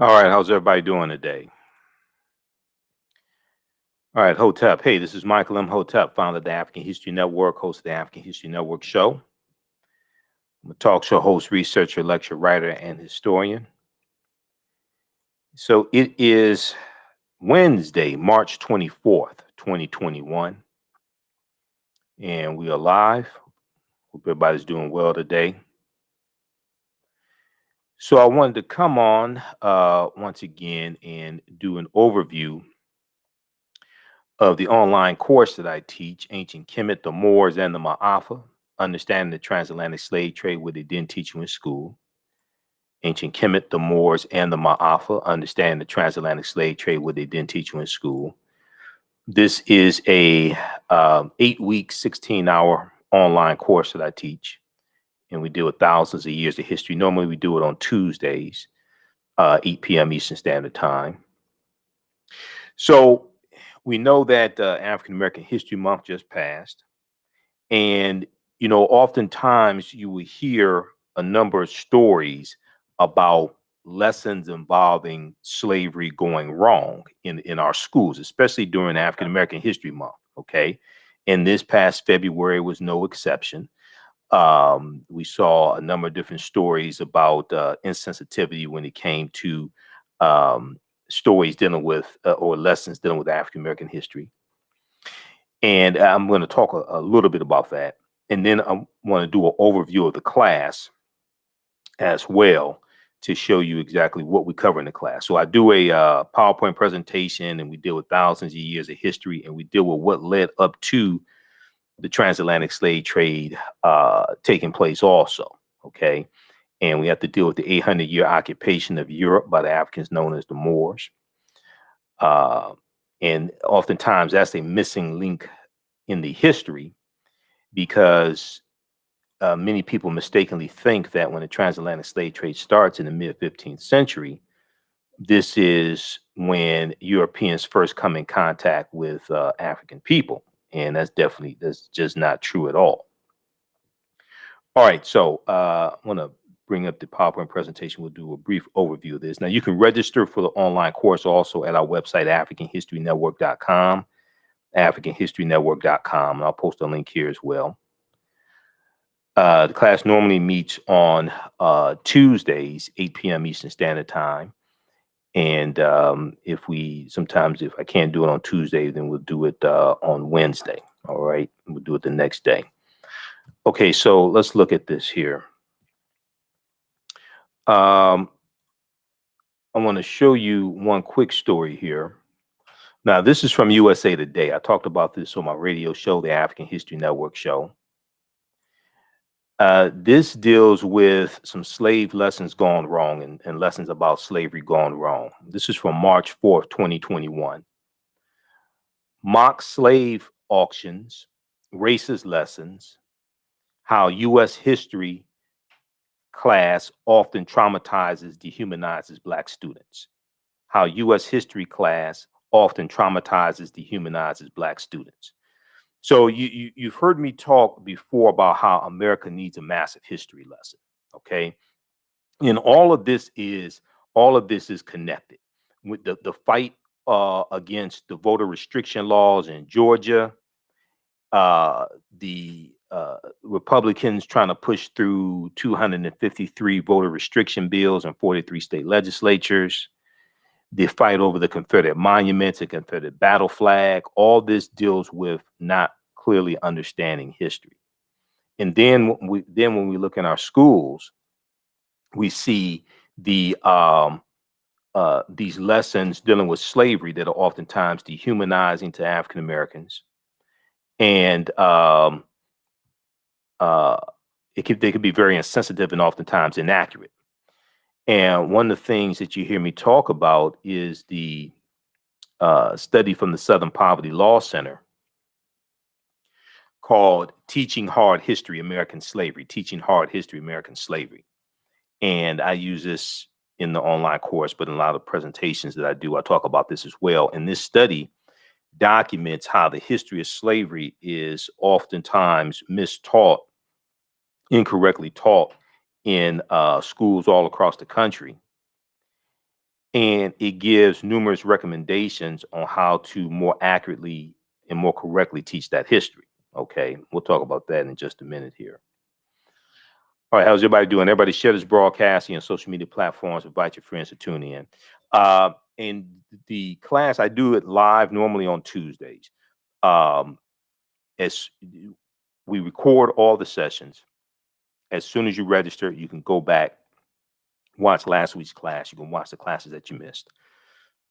All right, how's everybody doing today? All right, Hotep. Hey, this is Michael Imhotep, founder of the African History Network, host of the African History Network show. I'm a talk show host, researcher, lecturer, writer, and historian. So it is Wednesday, March 24th, 2021, and we are live. Hope everybody's doing well today. So I wanted to come on once again and do an overview of the online course that I teach, Ancient Kemet, the Moors, and the Maafa, Understanding the Transatlantic Slave Trade, what they didn't teach you in school. Ancient Kemet, the Moors, and the Maafa, Understanding the Transatlantic Slave Trade, what they didn't teach you in school. This is a 8-week, 16-hour online course that I teach, and we deal with thousands of years of history. Normally, we do it on Tuesdays, 8 p.m. Eastern Standard Time. So we know that African American History Month just passed. And, oftentimes you will hear a number of stories about lessons involving slavery going wrong in our schools, especially during African American History Month. Okay. And this past February was no exception. We saw a number of different stories about insensitivity when it came to stories dealing with or lessons dealing with African American history. And I'm going to talk a little bit about that. And then I want to do an overview of the class as well to show you exactly what we cover in the class. So I do a PowerPoint presentation, and we deal with thousands of years of history, and we deal with what led up to the transatlantic slave trade taking place also. Okay. And we have to deal with the 800-year occupation of Europe by the Africans known as the Moors. And oftentimes that's a missing link in the history because many people mistakenly think that when the transatlantic slave trade starts in the mid 15th century, this is when Europeans first come in contact with African people. And that's just not true at all. All right, so I want to bring up the PowerPoint presentation. We'll do a brief overview of this. Now, you can register for the online course also at our website, AfricanHistoryNetwork.com, AfricanHistoryNetwork.com, and I'll post a link here as well. The class normally meets on Tuesdays, 8 p.m. Eastern Standard Time. And if I can't do it on Tuesday, then we'll do it on Wednesday. All right, we'll do it the next day. Okay, so let's look at this here. I want to show you one quick story here. Now, this is from USA Today. I talked about this on my radio show, the African History Network show. This deals with some slave lessons gone wrong and lessons about slavery gone wrong. This is from March 4th, 2021. Mock slave auctions, racist lessons, how U.S. history class often traumatizes, dehumanizes Black students. How U.S. history class often traumatizes, dehumanizes Black students. So you've heard me talk before about how America needs a massive history lesson. Okay. And all of this is connected with the fight against the voter restriction laws in Georgia, the Republicans trying to push through 253 voter restriction bills in 43 state legislatures, the fight over the Confederate monuments, the Confederate battle flag. All this deals with not clearly understanding history. And then when we look in our schools, we see these lessons dealing with slavery that are oftentimes dehumanizing to African Americans, and they could be very insensitive and oftentimes inaccurate. And one of the things that you hear me talk about is the study from the Southern Poverty Law Center called Teaching Hard History, American Slavery, Teaching Hard History, American Slavery. And I use this in the online course, but in a lot of presentations that I do, I talk about this as well. And this study documents how the history of slavery is oftentimes mistaught, incorrectly taught in schools all across the country. and it gives numerous recommendations on how to more accurately and more correctly teach that history. Okay, we'll talk about that in just a minute here. All right, how's everybody doing? Everybody share this broadcast on social media platforms. Invite your friends to tune in. In the class, I do it live normally on Tuesdays. Um, as we record all the sessions, as soon as you register, you can go back, watch last week's class. You can watch the classes that you missed.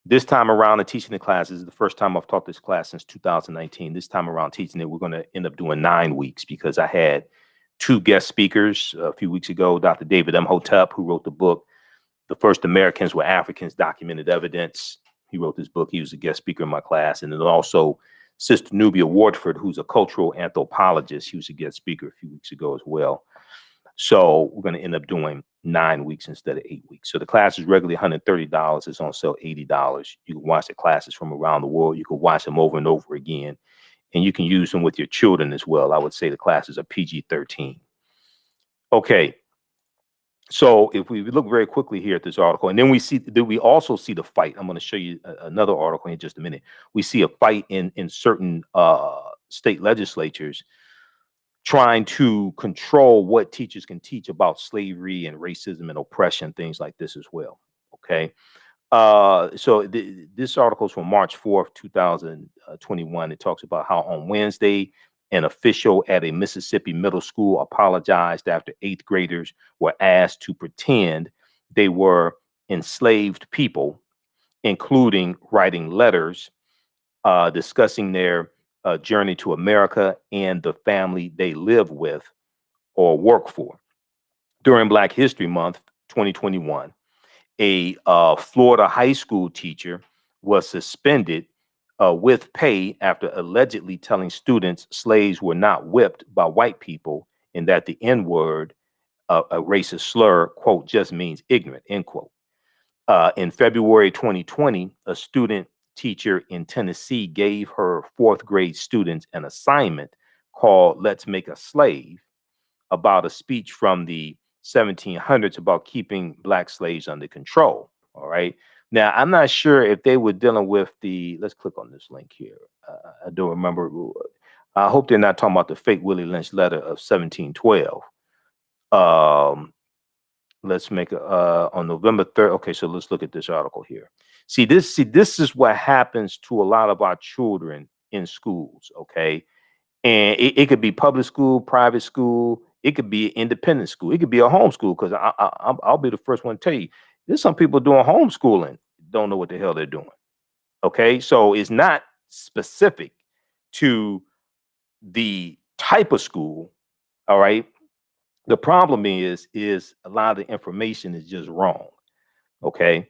This time around, teaching the class, this is the first time I've taught this class since 2019. This time around teaching it, we're going to end up doing 9 weeks because I had 2 guest speakers a few weeks ago. Dr. David Imhotep, who wrote the book, The First Americans Were Africans, Documented Evidence. He wrote this book. He was a guest speaker in my class. And then also Sister Nubia Wardford, who's a cultural anthropologist. He was a guest speaker a few weeks ago as well. So we're going to end up doing 9 weeks instead of 8 weeks. So the class is regularly $130. It's on sale $80. You can watch the classes from around the world. You can watch them over and over again. And you can use them with your children as well. I would say the classes are PG-13. Okay. So if we look very quickly here at this article, and then we also see the fight. I'm going to show you another article in just a minute. We see a fight in certain state legislatures trying to control what teachers can teach about slavery and racism and oppression, things like this as well. Okay. So this article is from March 4th, 2021. It talks about how on Wednesday, an official at a Mississippi middle school apologized after 8th graders were asked to pretend they were enslaved people, including writing letters discussing their journey to America and the family they live with or work for. During Black History Month 2021, a Florida high school teacher was suspended with pay after allegedly telling students slaves were not whipped by white people and that the N word, a racist slur, quote, just means ignorant, end quote. In February 2020, a student teacher in Tennessee gave her 4th grade students an assignment called Let's Make a Slave about a speech from the 1700s about keeping Black slaves under control. All right. Now, I'm not sure if they were dealing with let's click on this link here. I don't remember. I hope they're not talking about the fake Willie Lynch letter of 1712. Let's make on November 3rd. Okay, so let's look at this article here. See, this is what happens to a lot of our children in schools. Okay. And it could be public school, private school. It could be independent school. It could be a homeschool, because I'll be the first one to tell you, there's some people doing homeschooling, don't know what the hell they're doing. Okay, so it's not specific to the type of school. All right. The problem is a lot of the information is just wrong. Okay.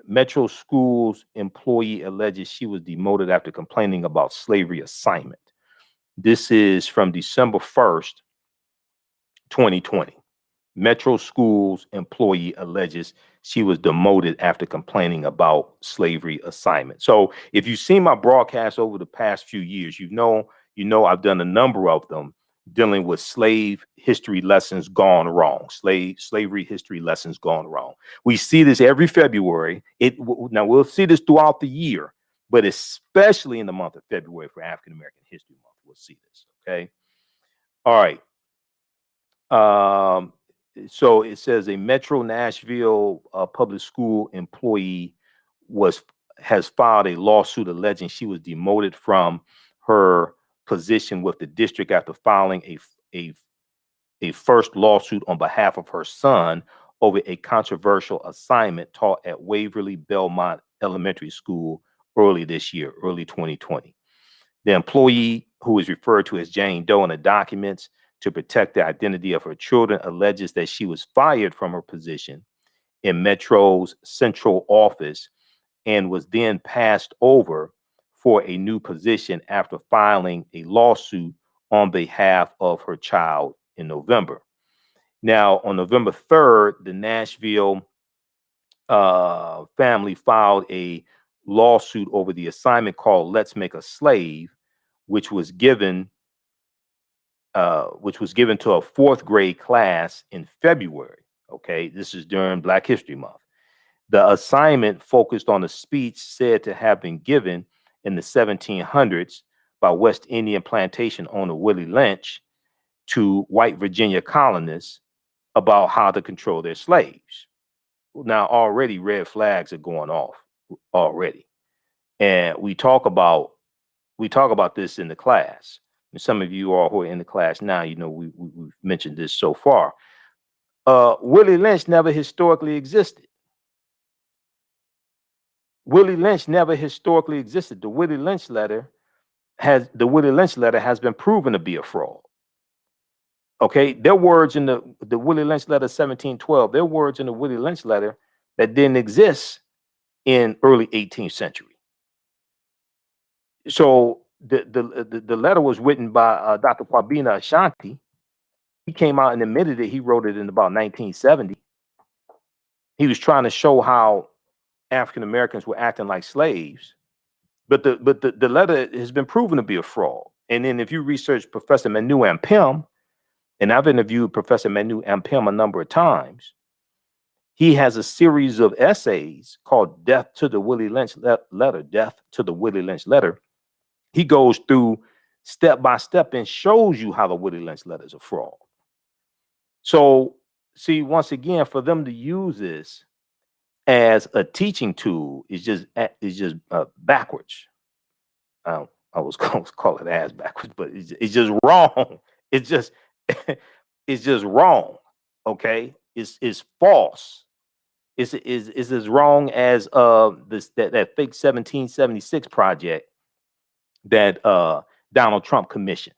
Metro Schools employee alleges she was demoted after complaining about slavery assignment. This is from December 1st, 2020. Metro Schools employee alleges she was demoted after complaining about slavery assignment. So if you've seen my broadcasts over the past few years, you know I've done a number of them dealing with slave history lessons gone wrong, slavery history lessons gone wrong. We see this every February. Now we'll see this throughout the year, but especially in the month of February for African American History Month, we'll see this. Okay. All right. So it says a Metro Nashville public school employee has filed a lawsuit alleging she was demoted from her position with the district after filing a first lawsuit on behalf of her son over a controversial assignment taught at Waverly Belmont Elementary School early this year, early 2020. The employee, who is referred to as Jane Doe in the documents to protect the identity of her children, alleges that she was fired from her position in Metro's central office and was then passed over for a new position after filing a lawsuit on behalf of her child in November. Now, on November 3rd, the Nashville family filed a lawsuit over the assignment called Let's Make a Slave, which was given to a 4th grade class in February. Okay, this is during Black History Month. The assignment focused on a speech said to have been given in the 1700s by West Indian plantation owner Willie Lynch to white Virginia colonists about how to control their slaves. Now, already red flags are going off already. And we talk about this in the class. And some of you all who are in the class now, we've mentioned this so far. Willie Lynch never historically existed. Willie Lynch never historically existed. The Willie Lynch letter has been proven to be a fraud. Okay, their words in the Willie Lynch letter 1712, their words in the Willie Lynch letter that didn't exist in early 18th century. So the letter was written by Dr. Kwabena Ashanti. He came out and admitted it. He wrote it in about 1970. He was trying to show how African Americans were acting like slaves, but the letter has been proven to be a fraud. And then if you research Professor Manu Ampem, and I've interviewed Professor Manu Ampem a number of times, he has a series of essays called Death to the Willie Lynch Letter, Death to the Willie Lynch Letter. He goes through step by step and shows you how the Willie Lynch letter is a fraud. So, see, once again, for them to use this as a teaching tool is just backwards. I was going to call it as backwards, but it's just wrong. It's just it's just wrong. Okay, it's false. It's as wrong as that fake 1776 project that Donald Trump commissioned,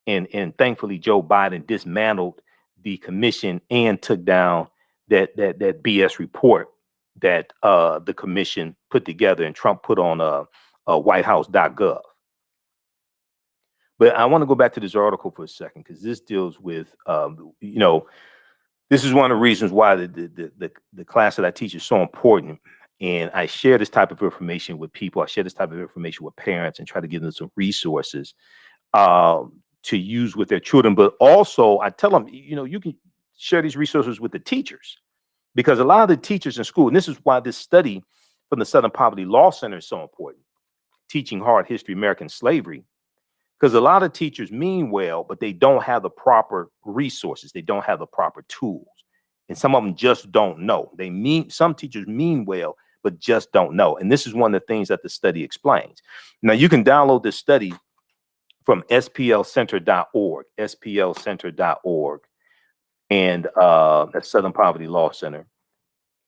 and thankfully Joe Biden dismantled the commission and took down that BS report that the commission put together and Trump put on whitehouse.gov. But I want to go back to this article for a second because this deals with this is one of the reasons why the class that I teach is so important. And I share this type of information with people. I share this type of information with parents and try to give them some resources to use with their children. But also I tell them, you can share these resources with the teachers, because a lot of the teachers in school, and this is why this study from the Southern Poverty Law Center is so important, teaching hard history, American slavery, because a lot of teachers mean well, but they don't have the proper resources. They don't have the proper tools. And some of them just don't know. Some teachers mean well, but just don't know. And this is one of the things that the study explains. Now, you can download this study from splcenter.org, splcenter.org, and that's Southern Poverty Law Center,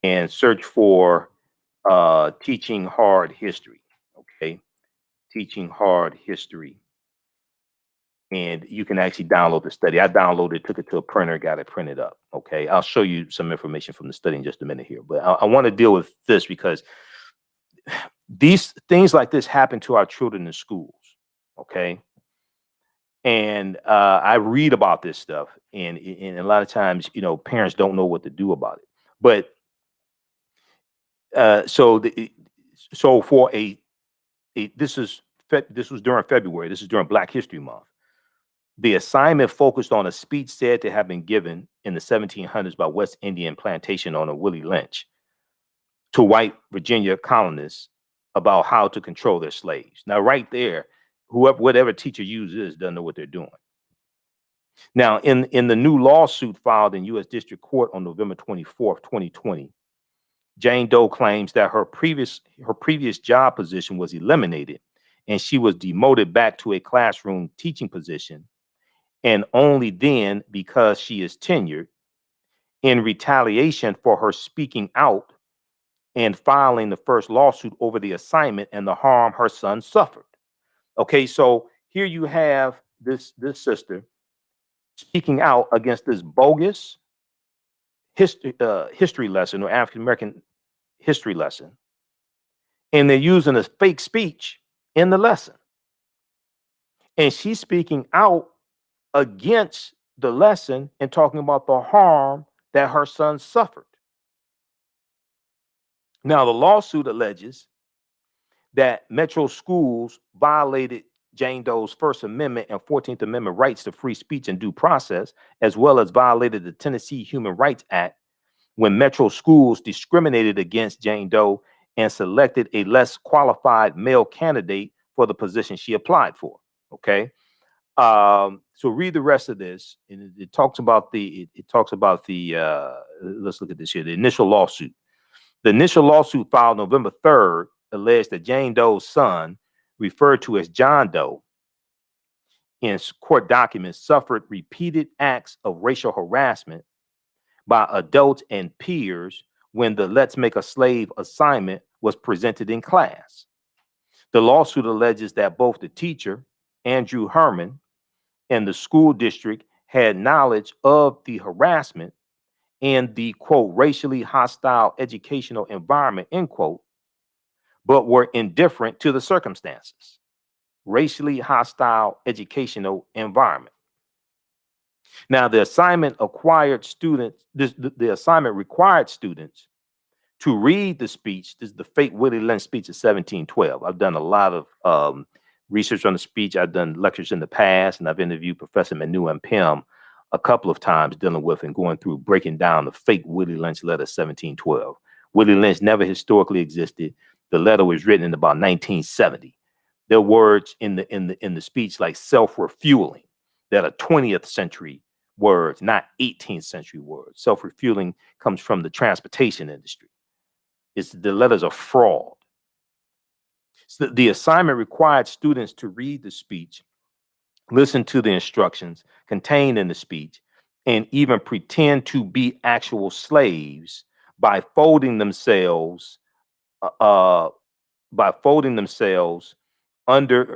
and search for teaching hard history. Okay, teaching hard history. And you can actually download the study. I downloaded it, took it to a printer, got it printed up. Okay, I'll show you some information from the study in just a minute here. But I want to deal with this because these things like this happen to our children in schools. Okay, and I read about this stuff, and a lot of times, parents don't know what to do about it. But so for this was during February. This is during Black History Month. The assignment focused on a speech said to have been given in the 1700s by West Indian plantation owner Willie Lynch to white Virginia colonists about how to control their slaves. Now, right there, whatever teacher uses doesn't know what they're doing. Now, in the new lawsuit filed in U.S. District Court on November 24th, 2020, Jane Doe claims that her previous job position was eliminated and she was demoted back to a classroom teaching position, and only then because she is tenured, in retaliation for her speaking out and filing the first lawsuit over the assignment and the harm her son suffered. Okay, so here you have this sister speaking out against this bogus history lesson, or African American history lesson, and they're using a fake speech in the lesson, and she's speaking out against the lesson and talking about the harm that her son suffered. Now, the lawsuit alleges that Metro schools violated Jane Doe's First Amendment and 14th Amendment rights to free speech and due process, as well as violated the Tennessee Human Rights Act when metro schools discriminated against Jane Doe and selected a less qualified male candidate for the position she applied for. Okay. So read the rest of this, and it talks about let's look at this here. The initial lawsuit. The initial lawsuit filed November 3rd alleged that Jane Doe's son, referred to as John Doe in court documents, suffered repeated acts of racial harassment by adults and peers when the Let's Make a Slave assignment was presented in class. The lawsuit alleges that both the teacher, Andrew Herman, and the school district had knowledge of the harassment and the, quote, racially hostile educational environment, end quote, but were indifferent to the circumstances. Racially hostile educational environment. Now, the assignment required students to read the speech. This is the fake Willie Lynch speech of 1712. I've done a lot of research on the speech. I've done lectures in the past, and I've interviewed Professor Manu and Pim a couple of times dealing with and going through breaking down the fake Willie Lynch letter 1712. Willie Lynch never historically existed. The letter was written in about 1970. There are words in the speech like self-refueling that are 20th century words, not 18th century words. Self-refueling comes from the transportation industry. The letters are fraud. So the assignment required students to read the speech, listen to the instructions contained in the speech, and even pretend to be actual slaves by folding themselves under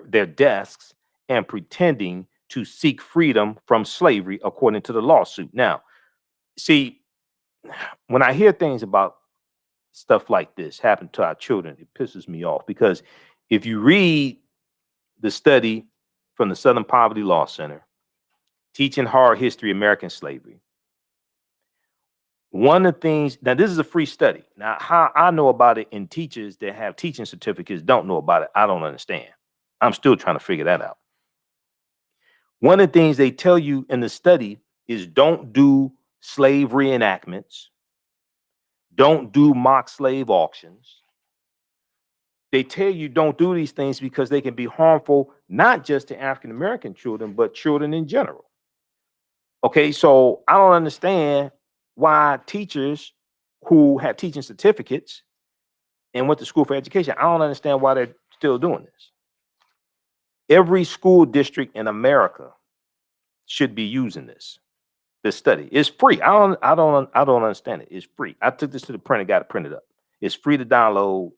their desks and pretending to seek freedom from slavery, according to the lawsuit. Now, see, when I hear things about stuff like this happen to our children, it pisses me off, because if you read the study from the Southern Poverty Law Center, Teaching Hard History, American Slavery, one of the things, now this is a free study. Now, how I know about it and teachers that have teaching certificates don't know about it, I don't understand. I'm still trying to figure that out. One of the things they tell you in the study is don't do slave reenactments. Don't do mock slave auctions. They tell you don't do these things because they can be harmful, not just to African-American children, but children in general. Okay, so I don't understand why teachers who have teaching certificates and went to school for education, I don't understand why they're still doing this. Every school district in America should be using this study. It's free. I don't understand it. It's free. I took this to the printer, got it printed up. It's free to download.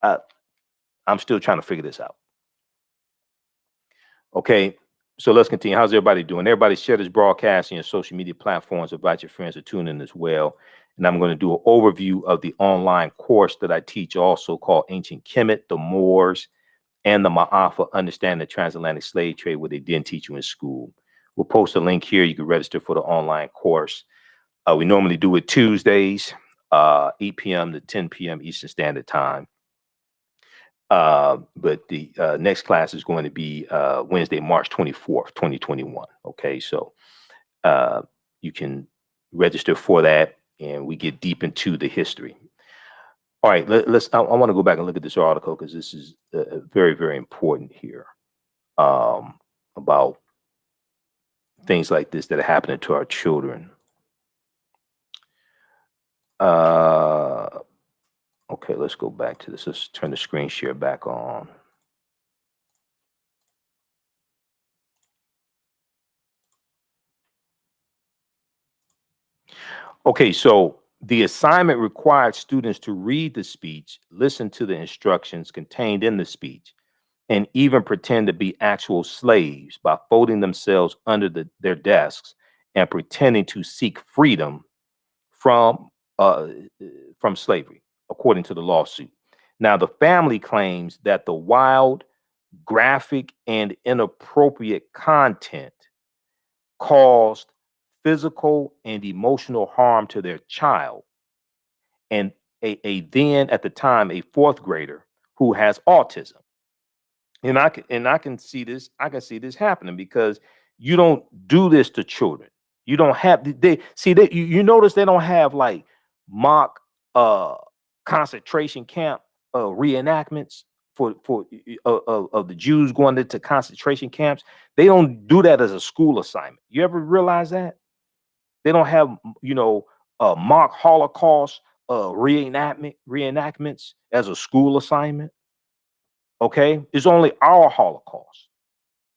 I'm still trying to figure this out. Okay, so let's continue. How's everybody doing? Everybody share this broadcast on your social media platforms. Invite your friends to tune in as well. And I'm going to do an overview of the online course that I teach, also called Ancient Kemet, the Moors, and the Maafa, Understanding the Transatlantic Slave Trade, what they didn't teach you in school. We'll post a link here. You can register for the online course. We normally do it Tuesdays, 8 p.m. to 10 p.m. Eastern Standard Time. But the next class is going to be Wednesday, March 24th, 2021. Okay, so you can register for that, and we get deep into the history. All right, I want to go back and look at this article, because this is very, very important here about things like this that are happening to our children. Okay, let's go back to this. Let's turn the screen share back on. Okay, so the assignment required students to read the speech, listen to the instructions contained in the speech, and even pretend to be actual slaves by folding themselves under their desks and pretending to seek freedom from slavery, according to the lawsuit. Now, the family claims that the wild, graphic, and inappropriate content caused physical and emotional harm to their child, and then at the time a fourth grader who has autism. And I can see this. I can see this happening, because you don't do this to children. You don't have you notice they don't have like mock concentration camp reenactments of the Jews going into concentration camps. They don't do that as a school assignment. You ever realize that? They don't have, mock Holocaust reenactments as a school assignment. Okay, it's only our Holocaust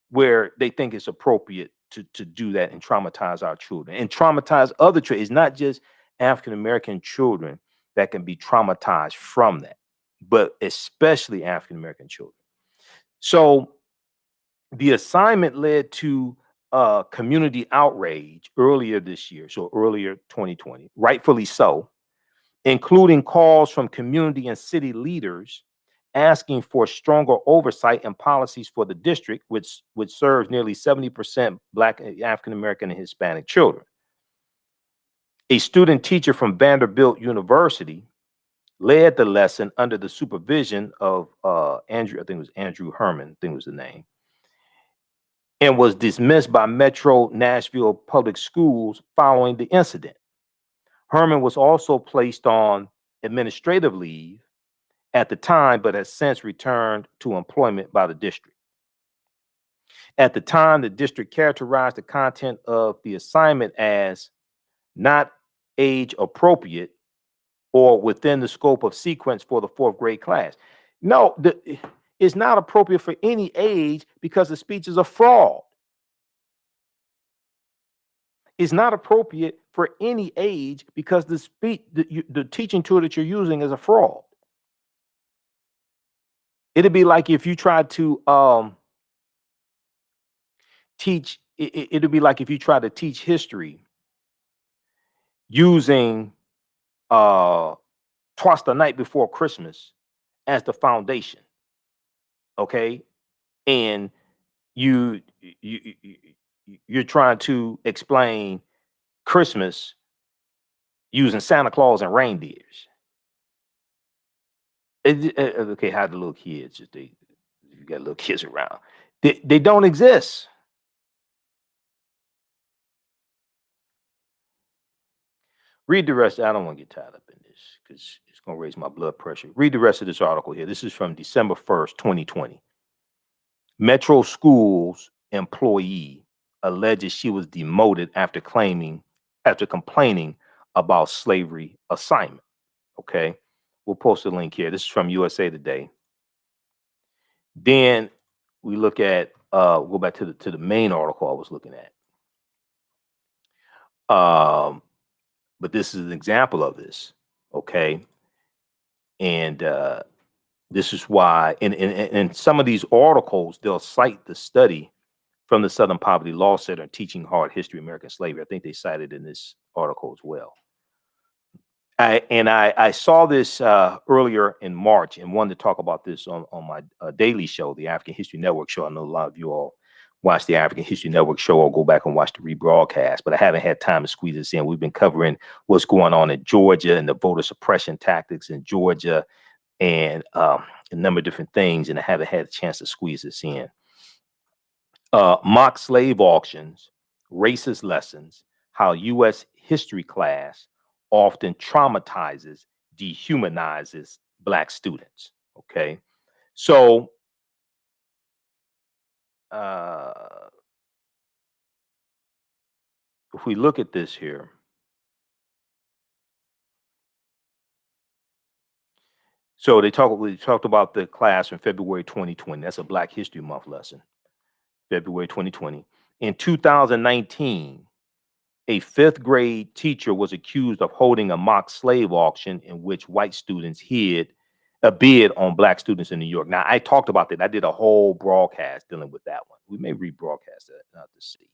where they think it's appropriate to do that and traumatize our children and traumatize other children. It's not just African American children that can be traumatized from that, but especially African American children. So the assignment led to community outrage earlier this year, so earlier 2020, rightfully so, including calls from community and city leaders asking for stronger oversight and policies for the district, which serves nearly 70% Black, African American, and Hispanic children. A student teacher from Vanderbilt University led the lesson under the supervision of Andrew, I think it was Andrew Herman, I think was the name, and was dismissed by Metro Nashville Public Schools following the incident. Herman was also placed on administrative leave at the time, but has since returned to employment by the district. At the time, the district characterized the content of the assignment as not age appropriate or within the scope of sequence for the fourth grade class. No, it's not appropriate for any age because the speech is a fraud. It's not appropriate for any age because the teaching tool that you're using is a fraud. It'd be like if you tried to teach. It'd be like if you try to teach history using Twice the Night Before Christmas as the foundation. Okay, and you're trying to explain Christmas using Santa Claus and reindeers. Okay, how the little kids, if you got little kids around, they don't exist. Read the rest. I don't want to get tied up in this because it's going to raise my blood pressure. Read the rest of this article here. This is from December 1st, 2020. Metro Schools employee alleges she was demoted after complaining about slavery assignment. Okay, we'll post a link here. This is from USA Today. Then we look at go back to the main article I was looking at. But this is an example of this. Okay, and this is why in some of these articles they'll cite the study from the Southern Poverty Law Center teaching hard history of American slavery. I think they cited in this article as well. I saw this earlier in March and wanted to talk about this on my daily show, the African History Network show. I know a lot of you all watch the African History Network show or go back and watch the rebroadcast, but I haven't had time to squeeze this in. We've been covering what's going on in Georgia and the voter suppression tactics in Georgia and a number of different things, and I haven't had a chance to squeeze this in. Mock slave auctions, racist lessons, how U.S. history class often traumatizes, dehumanizes Black students. Okay, so if we look at this here, so we talked about the class from February 2020. That's a Black History Month lesson, February 2020. In 2019, a fifth grade teacher was accused of holding a mock slave auction in which white students hid a bid on Black students in New York. Now, I talked about that. I did a whole broadcast dealing with that one. We may rebroadcast that out to see.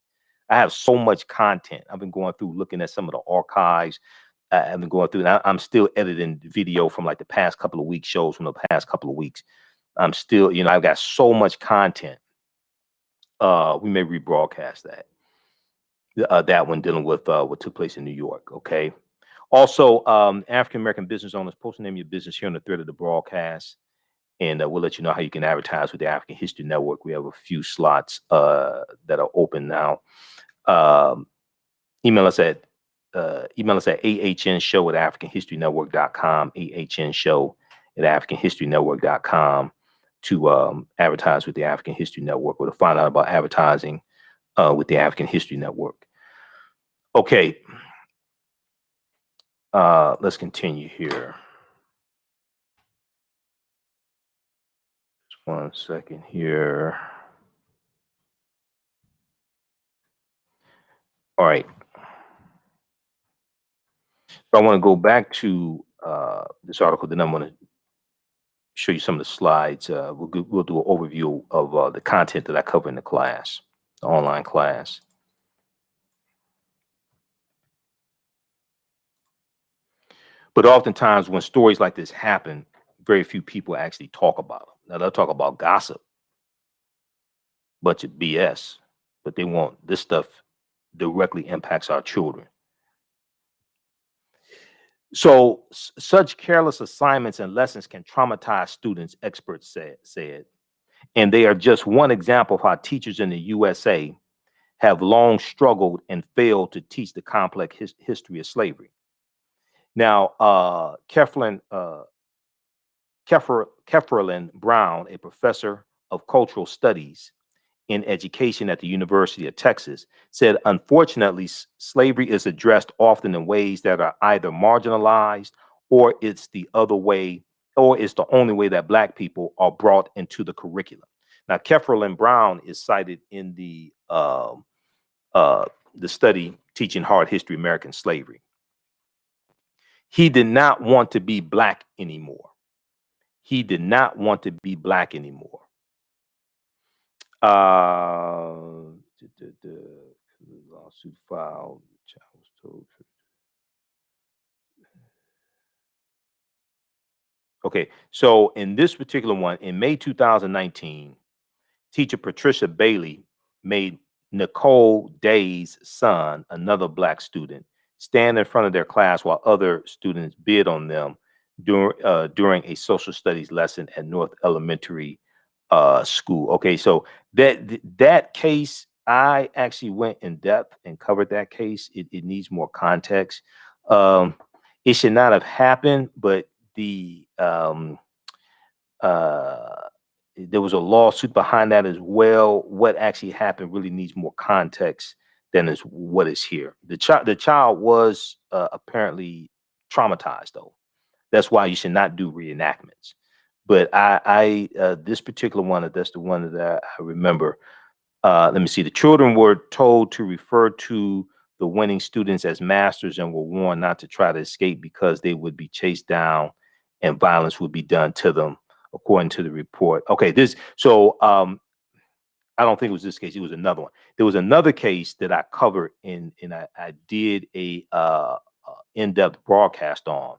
I have so much content. I've been going through looking at some of the archives. I've been going through, and I'm still editing the video from like the past couple of weeks, shows from the past couple of weeks. I'm still, I've got so much content. We may rebroadcast that. That one dealing with what took place in New York. Okay. Also, African American business owners, post the name of your business here on the thread of the broadcast, and we'll let you know how you can advertise with the African History Network. We have a few slots that are open now. Email us at email us at ahnshow@africanhistorynetwork.com, ahnshow@africanhistorynetwork.com to advertise with the African History Network or to find out about advertising with the African History Network. Okay, let's continue here. Just 1 second here. All right. So I want to go back to this article, then I'm going to show you some of the slides. We'll do an overview of the content that I cover in the class, the online class. But oftentimes when stories like this happen, very few people actually talk about them. Now they'll talk about gossip, bunch of BS, but they won't. This stuff directly impacts our children. So such careless assignments and lessons can traumatize students, experts said. And they are just one example of how teachers in the USA have long struggled and failed to teach the complex history of slavery. Now, Kefferlin Brown, a professor of cultural studies in education at the University of Texas, said, unfortunately, slavery is addressed often in ways that are either marginalized or it's the other way, or it's the only way that Black people are brought into the curriculum. Now, Kefferlin Brown is cited in the study Teaching Hard History American Slavery. He did not want to be Black anymore. He did not want to be Black anymore. Lawsuit filed. Child was told. Okay, so in this particular one, in May 2019, teacher Patricia Bailey made Nicole Day's son, another Black student, stand in front of their class while other students bid on them during a social studies lesson at North Elementary School. Okay, so that case, I actually went in depth and covered that case. It needs more context. It should not have happened, but there was a lawsuit behind that as well. What actually happened really needs more context than is what is here. The child was apparently traumatized, though. That's why you should not do reenactments. But I this particular one, that's the one that I remember. Let me see. The children were told to refer to the winning students as masters and were warned not to try to escape because they would be chased down and violence would be done to them, according to the report. Okay, I don't think it was this case. It was another one. There was another case that I covered and I did a in-depth broadcast on.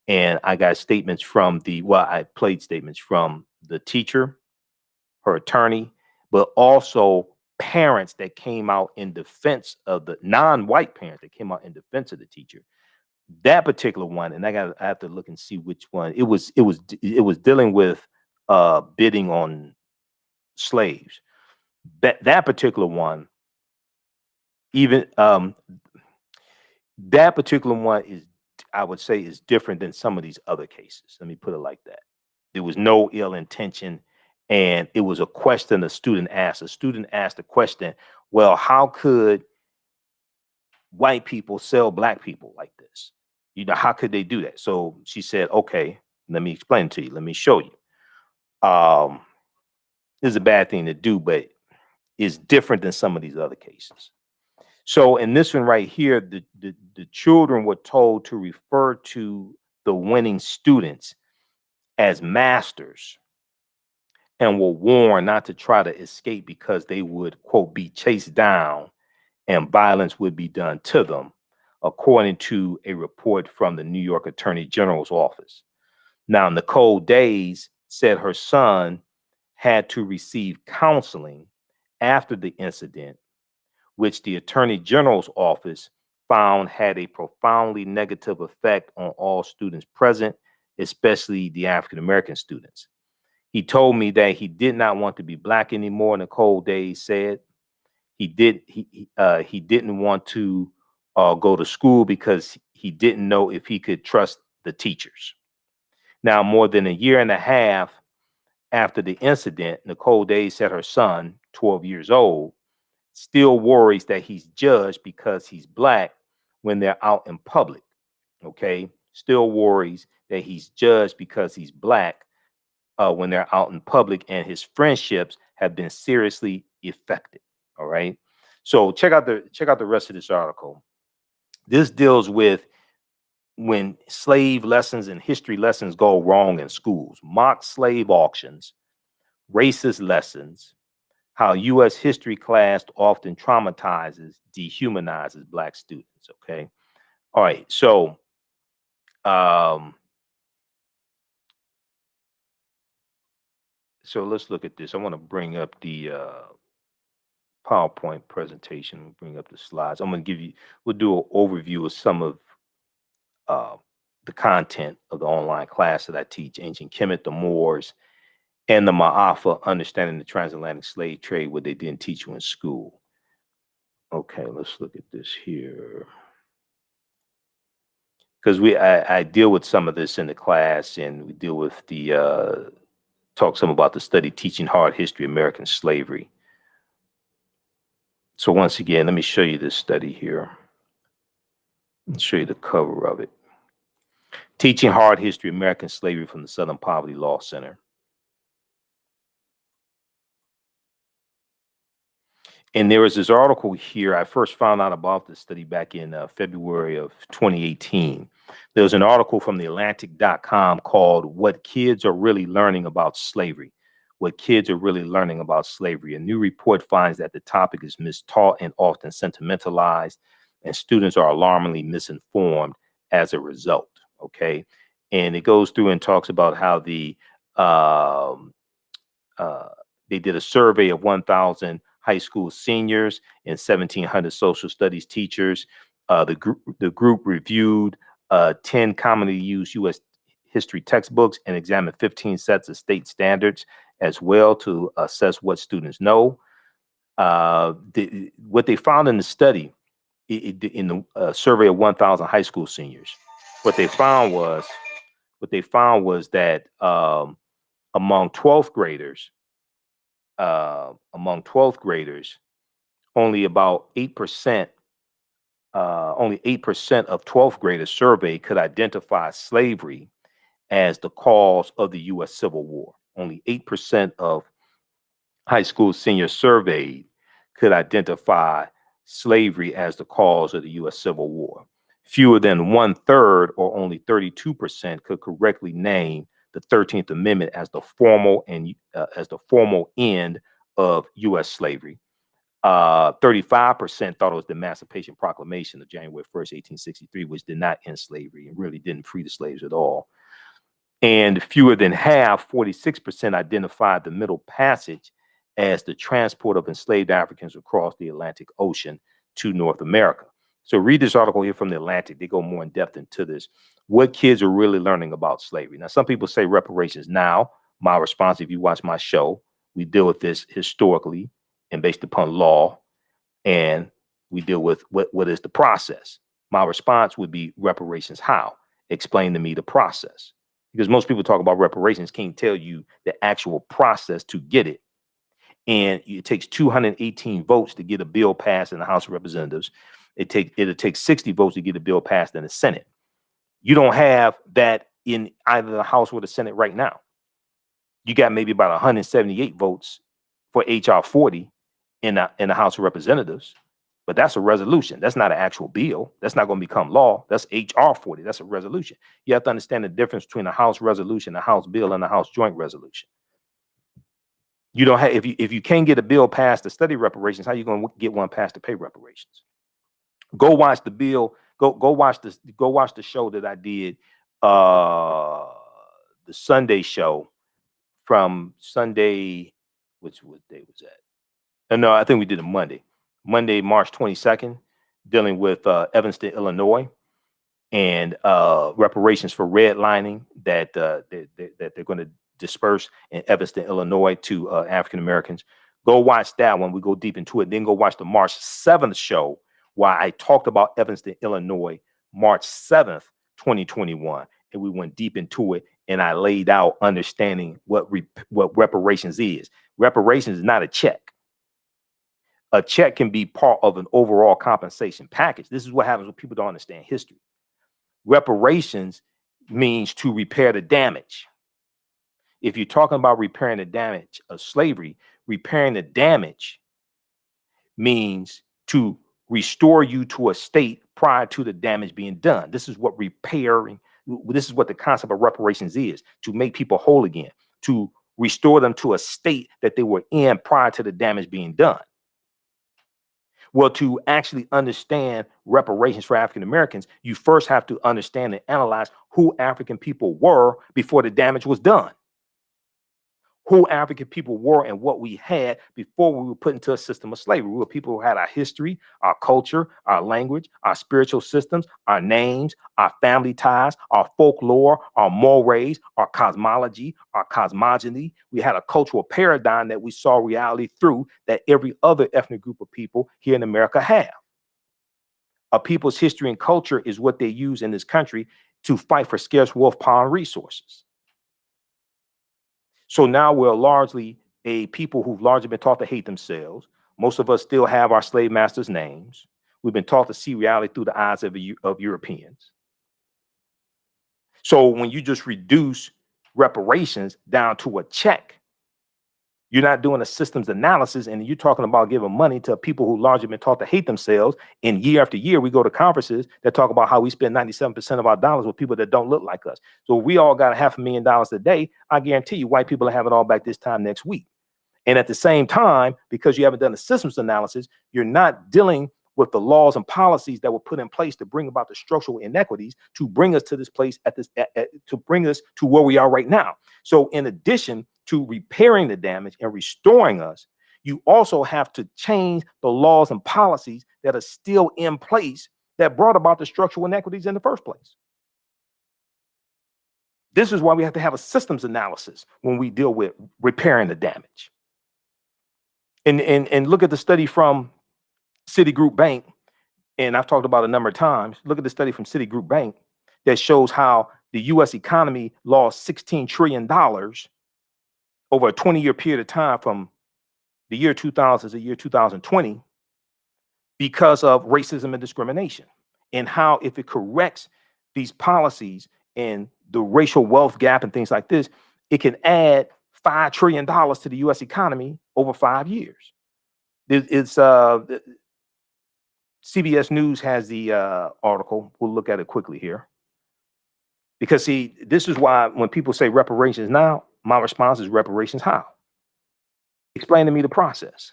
And I got statements from I played statements from the teacher, her attorney, but also parents that came out in defense of the non-white parents that came out in defense of the teacher. That particular one, and I have to look and see which one. It was dealing with bidding on slaves. That particular one, even that particular one is, I would say, is different than some of these other cases. Let me put it like that. There was no ill intention, and it was a question a student asked. A student asked the question, well, how could white people sell Black people like this? You know, how could they do that? So she said, okay, let me explain it to you. Let me show you. This is a bad thing to do, but it's different than some of these other cases. So in this one right here, the children were told to refer to the winning students as masters and were warned not to try to escape because they would, quote, be chased down and violence would be done to them, according to a report from the New York Attorney General's office. Now, Nicole Days said her son had to receive counseling after the incident, which the Attorney General's office found had a profoundly negative effect on all students present, especially the African American students. He told me that he did not want to be Black anymore, Nicole Days said. He didn't want to go to school because he didn't know if he could trust the teachers. Now, more than a year and a half after the incident, Nicole Day said her son, 12 years old, still worries that he's judged because he's black when they're out in public. Okay, still worries that he's judged because he's black when they're out in public, and his friendships have been seriously affected. All right, so check out the rest of this article. This deals with when slave lessons and history lessons go wrong in schools, mock slave auctions, racist lessons, how U.S. history class often traumatizes, dehumanizes black students. Okay, all right, um, so let's look at this. I want to bring up the PowerPoint presentation. Bring up the slides. I'm going to give you. We'll do an overview of some of uh, the content of the online class that I teach: ancient Kemet, the Moors, and the Maafa, understanding the transatlantic slave trade, what they didn't teach you in school. Okay, let's look at this here. Because I deal with some of this in the class, and we deal with the talk some about the study teaching hard history, American slavery. So once again, let me show you this study here. I'll show you the cover of it. Teaching Hard History, American Slavery from the Southern Poverty Law Center. And there was this article here. I first found out about this study back in February of 2018. There was an article from the Atlantic.com called What Kids Are Really Learning About Slavery. What Kids Are Really Learning About Slavery. A new report finds that the topic is mistaught and often sentimentalized, and students are alarmingly misinformed as a result. Okay. And it goes through and talks about how they did a survey of 1,000 high school seniors and 1,700 social studies teachers. The group reviewed 10 commonly used U.S. history textbooks and examined 15 sets of state standards as well to assess what students know. What they found in the study, in the survey of 1,000 high school seniors, what they found was that among 12th graders, only about 8%, only 8% of 12th graders surveyed could identify slavery as the cause of the U.S. Civil War. Only 8% of high school seniors surveyed could identify slavery as the cause of the U.S. Civil War. Fewer than 1/3, or only 32%, could correctly name the 13th Amendment as the formal end of U.S. slavery. 35% thought it was the Emancipation Proclamation of January 1st, 1863, which did not end slavery and really didn't free the slaves at all. And fewer than half, 46%, identified the Middle Passage as the transport of enslaved Africans across the Atlantic Ocean to North America. So read this article here from the Atlantic. They go more in depth into this. What kids are really learning about slavery. Now, some people say reparations. Now, my response, if you watch my show, we deal with this historically and based upon law, and we deal with what is the process. My response would be reparations. How? Explain to me the process. Because most people talk about reparations, can't tell you the actual process to get it. And it takes 218 votes to get a bill passed in the House of Representatives. It'll take 60 votes to get a bill passed in the Senate. You don't have that in either the House or the Senate right now. You got maybe about 178 votes for HR 40 in the House of Representatives, but that's a resolution. That's not an actual bill. That's not going to become law. That's HR 40. That's a resolution. You have to understand the difference between a House resolution, a House bill, and a House joint resolution. You don't have, if you can't get a bill passed to study reparations, how are you going to get one passed to pay reparations? Go watch the bill. Go watch this. Go watch the show that I did, the Sunday show from Sunday. What day was that? No, I think we did it Monday, March 22nd, dealing with Evanston, Illinois, and reparations for redlining that they're going to disperse in Evanston, Illinois to African Americans. Go watch that one. We go deep into it. Then go watch the March 7th show why I talked about Evanston, Illinois, March 7th, 2021. And we went deep into it, and I laid out understanding what reparations is. Reparations is not a check. A check can be part of an overall compensation package. This is what happens when people don't understand history. Reparations means to repair the damage. If you're talking about repairing the damage of slavery, repairing the damage means to restore you to a state prior to the damage being done. This is what repairing, this is what the concept of reparations is, to make people whole again, to restore them to a state that they were in prior to the damage being done. Well, to actually understand reparations for African Americans, you first have to understand and analyze who African people were before the damage was done. Who African people were and what we had before we were put into a system of slavery. We were people who had our history, our culture, our language, our spiritual systems, our names, our family ties, our folklore, our mores, our cosmology, our cosmogony. We had a cultural paradigm that we saw reality through that every other ethnic group of people here in America have. A people's history and culture is what they use in this country to fight for scarce wolf power and resources. So now we're largely a people who've largely been taught to hate themselves. Most of us still have our slave masters' names. We've been taught to see reality through the eyes of Europeans. So when you just reduce reparations down to a check, you're not doing a systems analysis, and you're talking about giving money to people who largely been taught to hate themselves. And year after year, we go to conferences that talk about how we spend 97% of our dollars with people that don't look like us. So we all got $500,000 a day. I guarantee you white people will have it all back this time next week. And at the same time, because you haven't done a systems analysis, you're not dealing with the laws and policies that were put in place to bring about the structural inequities to bring us to this place to bring us to where we are right now. So in addition to repairing the damage and restoring us, you also have to change the laws and policies that are still in place that brought about the structural inequities in the first place. This is why we have to have a systems analysis when we deal with repairing the damage. And look at the study from Citigroup Bank, and I've talked about it a number of times. Look at the study from Citigroup Bank that shows how the U.S. economy lost $16 trillion over a 20-year period of time from the year 2000 to the year 2020 because of racism and discrimination, and how if it corrects these policies and the racial wealth gap and things like this, it can add $5 trillion to the U.S. economy over 5 years. It's CBS News has the article. We'll look at it quickly here. Because see, this is why when people say reparations now, my response is reparations how? Explain to me the process.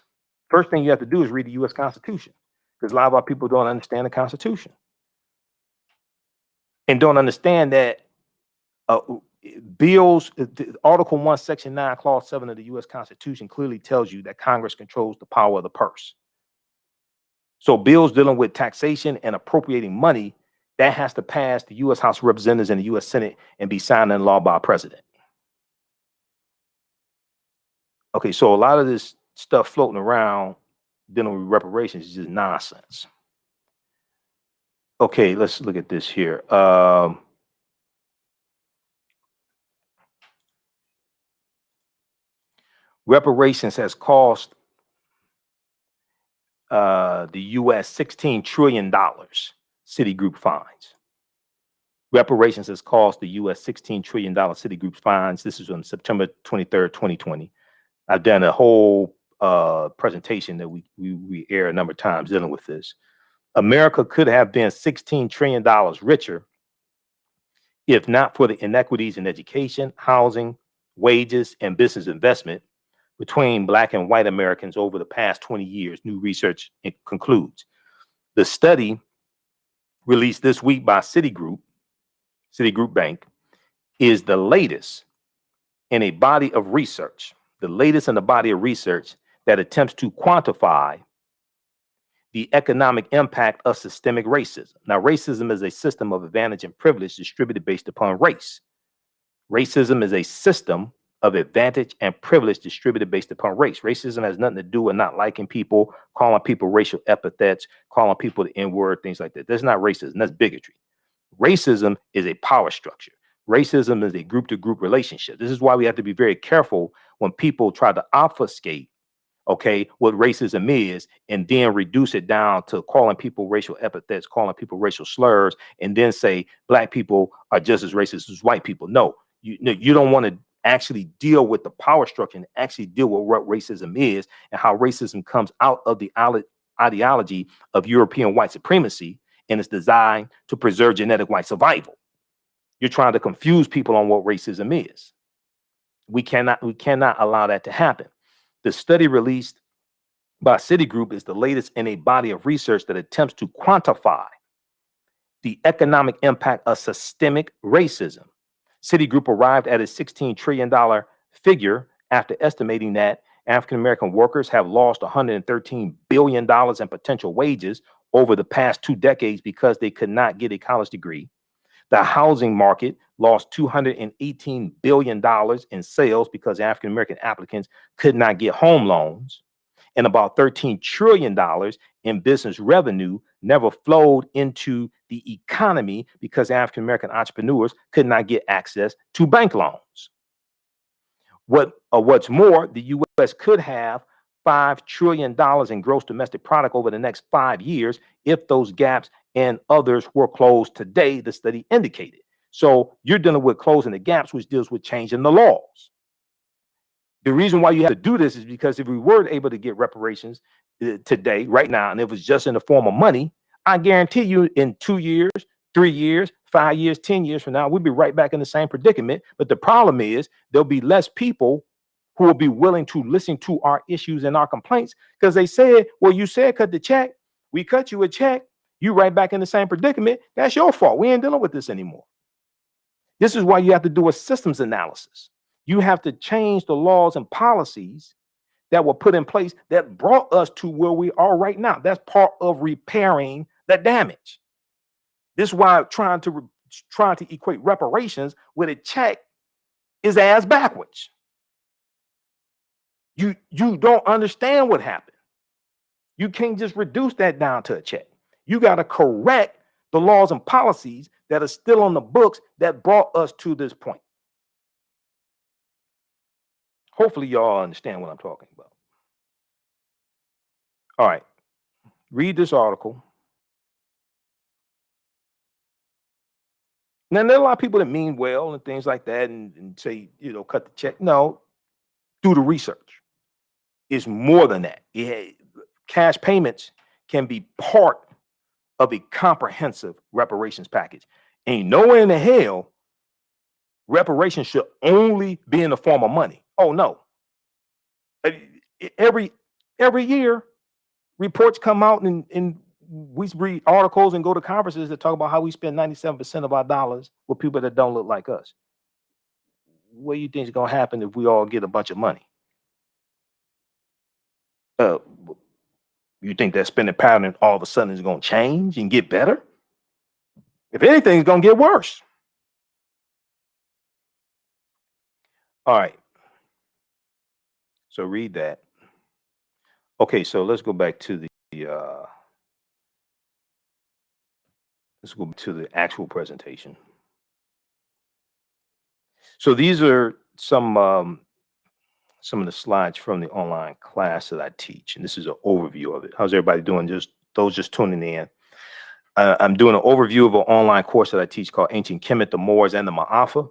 First thing you have to do is read the U.S. Constitution, because a lot of our people don't understand the Constitution and don't understand that bills, Article 1, Section 9, Clause 7 of the U.S. Constitution clearly tells you that Congress controls the power of the purse. So bills dealing with taxation and appropriating money, that has to pass the U.S. House of Representatives and the U.S. Senate and be signed into law by a president. Okay, so a lot of this stuff floating around dealing with reparations is just nonsense. Okay, let's look at this here. Reparations has cost the U.S. $16 trillion, Citigroup fines. Reparations has cost the U.S. $16 trillion Citigroup fines. This is on September 23rd, 2020. I've done a whole presentation that we air a number of times dealing with this. America could have been $16 trillion richer if not for the inequities in education, housing, wages, and business investment between Black and white Americans over the past 20 years, new research concludes. The study released this week by Citigroup Bank is the latest in a body of research, that attempts to quantify the economic impact of systemic racism. Now, racism is a system of advantage and privilege distributed based upon race. Racism is a system of advantage and privilege distributed based upon race. Racism has nothing to do with not liking people, calling people racial epithets, calling people the N-word, things like that. That's not racism. That's bigotry. Racism is a power structure. Racism is a group-to-group relationship. This is why we have to be very careful when people try to obfuscate, okay, what racism is, and then reduce it down to calling people racial epithets, calling people racial slurs, and then say black people are just as racist as white people. No, you don't want to actually deal with the power structure and actually deal with what racism is and how racism comes out of the ideology of European white supremacy, and it's designed to preserve genetic white survival. You're trying to confuse people on what racism is. We cannot allow that to happen. The study released by Citigroup is the latest in a body of research that attempts to quantify the economic impact of systemic racism. Citigroup arrived at a $16 trillion figure after estimating that African American workers have lost $113 billion in potential wages over the past 2 decades because they could not get a college degree. The housing market lost $218 billion in sales because African American applicants could not get home loans. And about $13 trillion in business revenue never flowed into the economy because African American entrepreneurs could not get access to bank loans. What's more, the U.S. could have $5 trillion in gross domestic product over the next 5 years if those gaps and others were closed today, the study indicated. So you're dealing with closing the gaps, which deals with changing the laws. The reason why you have to do this is because if we were able to get reparations today, right now, and it was just in the form of money, I guarantee you in 2 years, 3 years, 5 years, 10 years from now, we'll be right back in the same predicament. But the problem is there'll be less people who will be willing to listen to our issues and our complaints because they said, well, you said cut the check. We cut you a check. You right back in the same predicament. That's your fault. We ain't dealing with this anymore. This is why you have to do a systems analysis. You have to change the laws and policies that were put in place that brought us to where we are right now. That's part of repairing the damage. This is why trying to equate reparations with a check is ass backwards. You don't understand what happened. You can't just reduce that down to a check. You got to correct the laws and policies that are still on the books that brought us to this point. Hopefully y'all understand what I'm talking about. All right, read this article. Now, there are a lot of people that mean well and things like that and say, cut the check. No, do the research. It's more than that. Cash payments can be part of a comprehensive reparations package. Ain't nowhere in the hell reparations should only be in the form of money. Oh, no. Every year, reports come out and we read articles and go to conferences that talk about how we spend 97% of our dollars with people that don't look like us. What do you think is going to happen if we all get a bunch of money? You think that spending pattern all of a sudden is going to change and get better? If anything, it's going to get worse. All right. So read that. Okay, so let's go back to the actual presentation. So these are some of the slides from the online class that I teach, and this is an overview of it. How's everybody doing? Those just tuning in. I'm doing an overview of an online course that I teach called Ancient Kemet, the Moors, and the Maafa.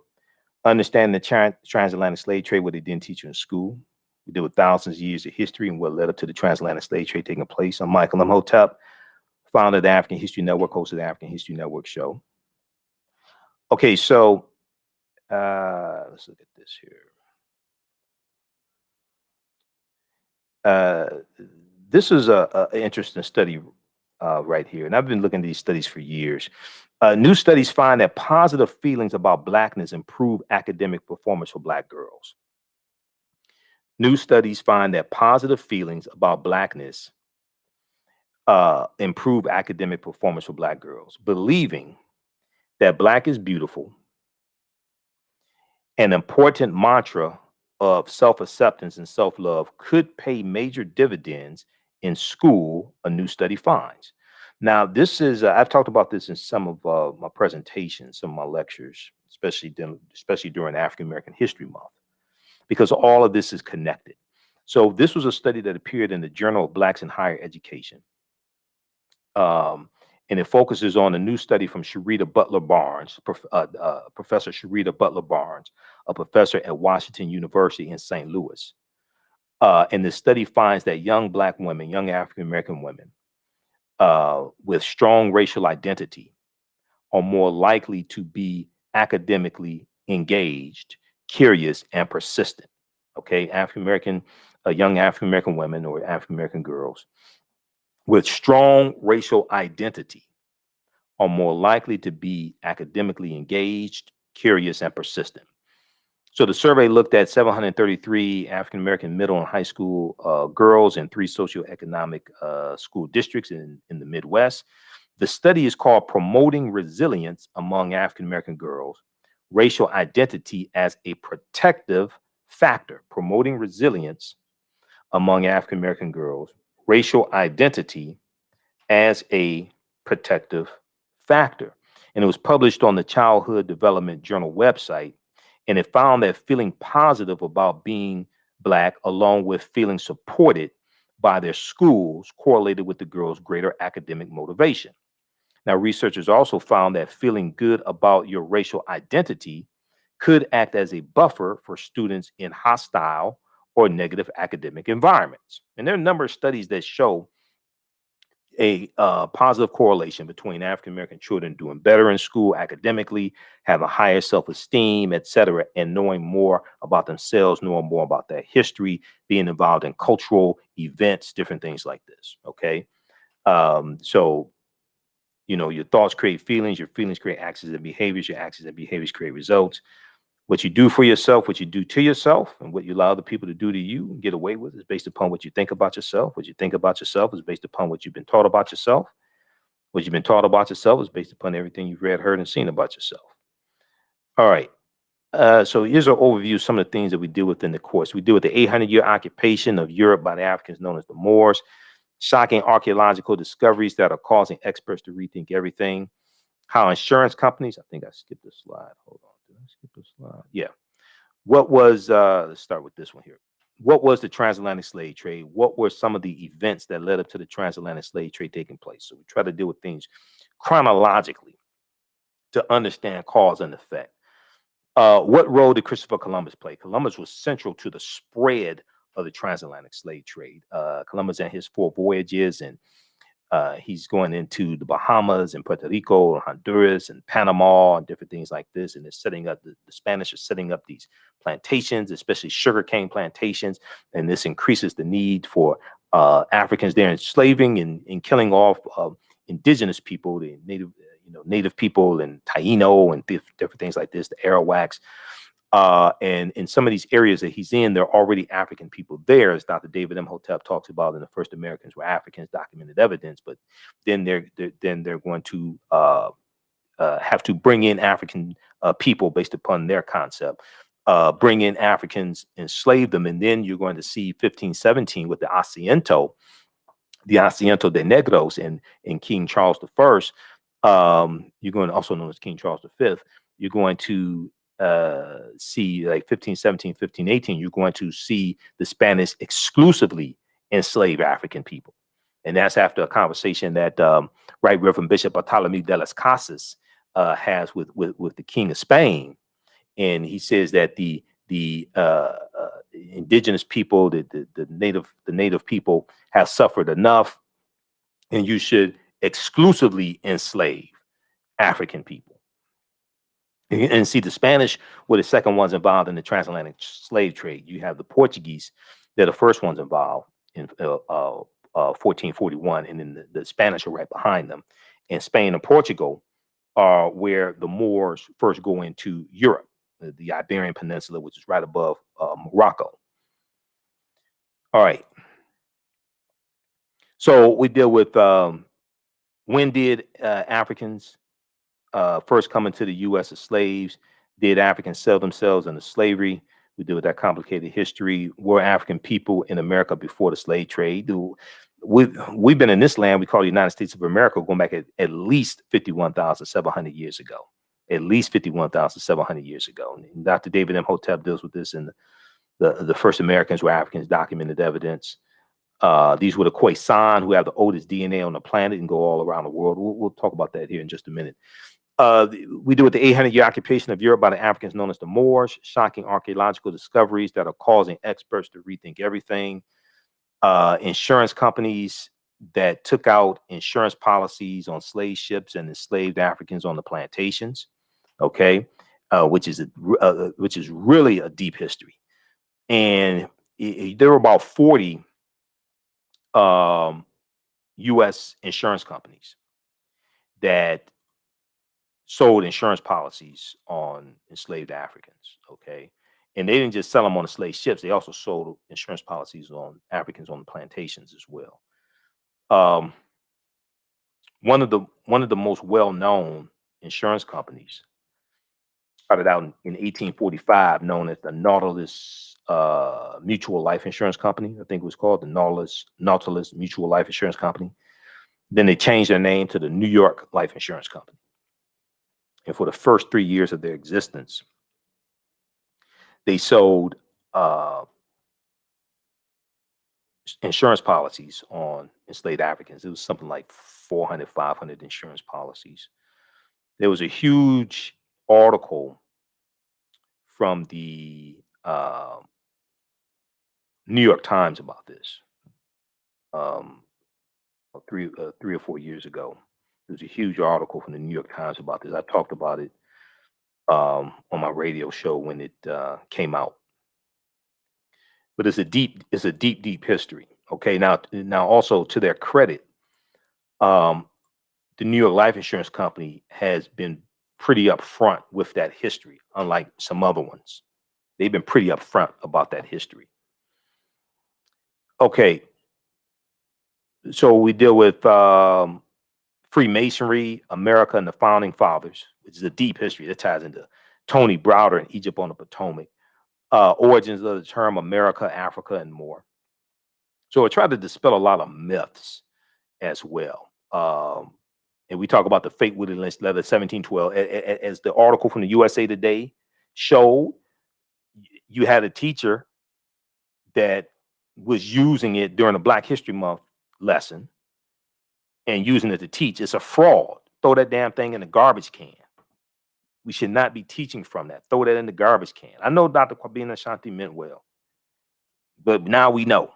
Understanding the transatlantic slave trade, what they didn't teach you in school. We deal with thousands of years of history and what led up to the transatlantic slave trade taking place. I'm Michael Imhotep, founder of the African History Network, host of the African History Network show. Okay, so let's look at this here. This is an interesting study right here, and I've been looking at these studies for years. New studies find that positive feelings about Blackness improve academic performance for Black girls. New studies find that positive feelings about Blackness improve academic performance for Black girls. Believing that Black is beautiful, an important mantra of self-acceptance and self-love could pay major dividends in school, a new study finds. Now, this is I've talked about this in some of my presentations, some of my lectures, especially during African American History Month, because all of this is connected. So this was a study that appeared in the Journal of Blacks in Higher Education. And it focuses on a new study from Sharita Butler Barnes, Professor Sharita Butler Barnes, a professor at Washington University in St. Louis. And the study finds that young Black women, young African American women with strong racial identity are more likely to be academically engaged, curious, and persistent. Okay, African American, young African American women or African American girls with strong racial identity are more likely to be academically engaged, curious, and persistent. So the survey looked at 733 African American middle and high school girls in 3 socioeconomic school districts in the Midwest. The study is called Promoting Resilience Among African American Girls, Racial Identity as a Protective Factor. Promoting resilience among African American girls, racial identity as a protective factor. And it was published on the Childhood Development Journal website. And it found that feeling positive about being Black, along with feeling supported by their schools, correlated with the girls' greater academic motivation. Now, researchers also found that feeling good about your racial identity could act as a buffer for students in hostile or negative academic environments. And there are a number of studies that show a positive correlation between African American children doing better in school academically, having higher self-esteem, et cetera, and knowing more about themselves, knowing more about their history, being involved in cultural events, different things like this. Okay. So, you know, your thoughts create feelings, your feelings create actions and behaviors, your actions and behaviors create results. What you do for yourself, what you do to yourself, and what you allow the people to do to you and get away with is based upon what you think about yourself. What you think about yourself is based upon what you've been taught about yourself. What you've been taught about yourself is based upon everything you've read, heard, and seen about yourself. All right. So here's an overview of some of the things that we deal with in the course. We deal with the 800-year occupation of Europe by the Africans known as the Moors, shocking archaeological discoveries that are causing experts to rethink everything, how insurance companies, I think I skipped a slide. Hold on. Did I skip a slide? Yeah. What was, let's start with this one here. What was the transatlantic slave trade? What were some of the events that led up to the transatlantic slave trade taking place? So we try to deal with things chronologically to understand cause and effect. What role did Christopher Columbus play? Columbus was central to the spread of the transatlantic slave trade. Columbus and his 4 voyages, and he's going into the Bahamas and Puerto Rico and Honduras and Panama and different things like this. And they're setting up, the Spanish are setting up these plantations, especially sugarcane plantations. And this increases the need for Africans there enslaving and killing off indigenous people, the native people and Taino and different things like this, the Arawaks. And in some of these areas that he's in, there are already African people there, as Dr. David Imhotep talks about in The First Americans Were Africans, documented evidence. But then they're going to have to bring in African people based upon their concept, bring in Africans, enslave them, and then you're going to see 1517 with the Asiento de Negros and King Charles I. You're going to, also known as King Charles V. You're going to see like 1517, 1518, you're going to see the Spanish exclusively enslave African people. And that's after a conversation that Right Reverend Bishop Bartolome de las Casas has with the King of Spain. And he says that the indigenous people, the native people have suffered enough, and you should exclusively enslave African people. And see, the Spanish were the second ones involved in the transatlantic slave trade. You have the Portuguese, they're the first ones involved in 1441, and then the Spanish are right behind them. And Spain and Portugal are where the Moors first go into Europe, the Iberian Peninsula, which is right above Morocco. All right. So we deal with when did Africans first coming to the U.S. as slaves? Did Africans sell themselves into slavery? We deal with that complicated history. Were African people in America before the slave trade? We've been in this land we call the United States of America going back at least 51,700 years ago. At least 51,700 years ago. And Dr. David Imhotep deals with this in the first Americans were Africans, documented evidence. These were the Khoisan, who have the oldest DNA on the planet and go all around the world. We'll talk about that here in just a minute. We do with the 800-year occupation of Europe by the Africans known as the Moors, shocking archaeological discoveries that are causing experts to rethink everything. Insurance companies that took out insurance policies on slave ships and enslaved Africans on the plantations, okay, which is really a deep history. And there were about 40 U.S. insurance companies that sold insurance policies on enslaved Africans, okay? And they didn't just sell them on the slave ships, they also sold insurance policies on Africans on the plantations as well. One of the most well-known insurance companies started out in 1845, known as the Nautilus Mutual Life Insurance Company. I think it was called the Nautilus Mutual Life Insurance Company. Then they changed their name to the New York Life Insurance Company. And for the first 3 years of their existence, they sold insurance policies on enslaved Africans. It was something like 400, 500 insurance policies. There was a huge article from the New York Times about this three or 4 years ago. There was a huge article from the New York Times about this. I talked about it on my radio show when it came out. But it's a deep history. Okay, now also to their credit, the New York Life Insurance Company has been pretty upfront with that history, unlike some other ones. They've been pretty upfront about that history. Okay, so we deal with Freemasonry, America, and the Founding Fathers, which is a deep history that ties into Tony Browder and Egypt on the Potomac, origins of the term America, Africa, and more. So I tried to dispel a lot of myths as well. And we talk about the fake Willie Lynch letter, 1712. As the article from the USA Today showed, you had a teacher that was using it during a Black History Month lesson and using it to teach. It's a fraud. Throw that damn thing in the garbage can. We should not be teaching from that. Throw that in the garbage can. I know Dr. Kwabena Ashanti meant well, but now we know.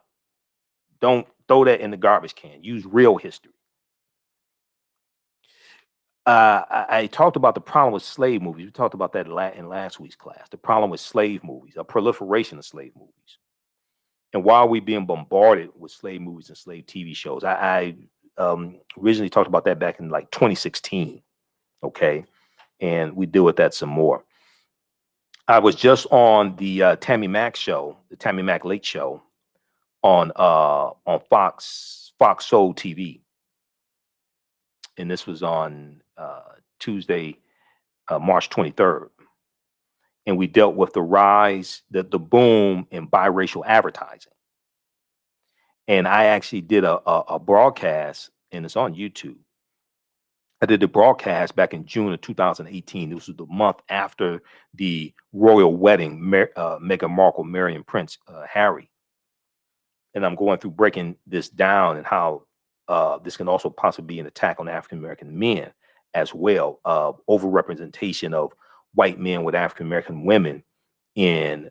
Don't throw that in the garbage can. Use real history. I talked about the problem with slave movies. We talked about that in last week's class. The problem with slave movies, a proliferation of slave movies. And while we're being bombarded with slave movies and slave TV shows, I originally talked about that back in like 2016. Okay. And we deal with that some more. I was just on the Tammy Mack show, the Tammy Mack Late Show on Fox Soul TV. And this was on Tuesday, March 23rd. And we dealt with the rise, the boom in biracial advertising. And I actually did a broadcast, and it's on YouTube. I did the broadcast back in June of 2018. This was the month after the royal wedding, Meghan Markle, Mary, and Prince Harry. And I'm going through breaking this down and how this can also possibly be an attack on African-American men as well. Overrepresentation of white men with African-American women in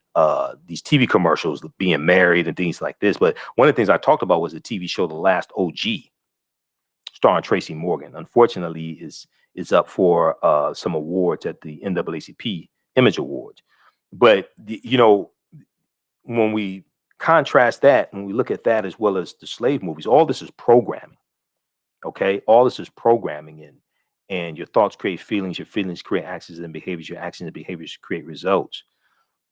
these TV commercials, being married and things like this. But one of the things I talked about was the TV show The Last OG, starring Tracy Morgan. Unfortunately, is up for some awards at the NAACP Image Awards. But when we contrast that, when we look at that as well as the slave movies, all this is programming. Okay, all this is programming, and your thoughts create feelings, your feelings create actions and behaviors, your actions and behaviors create results.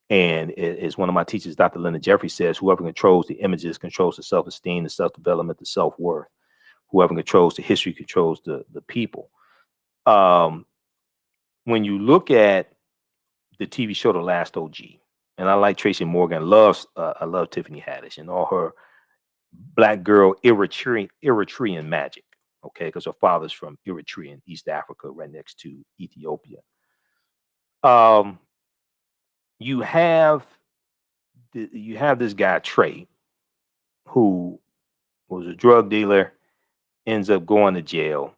And as one of my teachers, Dr. Leonard Jeffrey, says, whoever controls the images controls the self-esteem, the self-development, the self-worth. Whoever controls the history controls the people. When you look at the TV show The Last OG, And I like Tracy Morgan. I love Tiffany Haddish and all her black girl Eritrean magic. Okay, because her father's from Eritrea in East Africa, right next to Ethiopia. Um, you have you have this guy Trey, who was a drug dealer, ends up going to jail.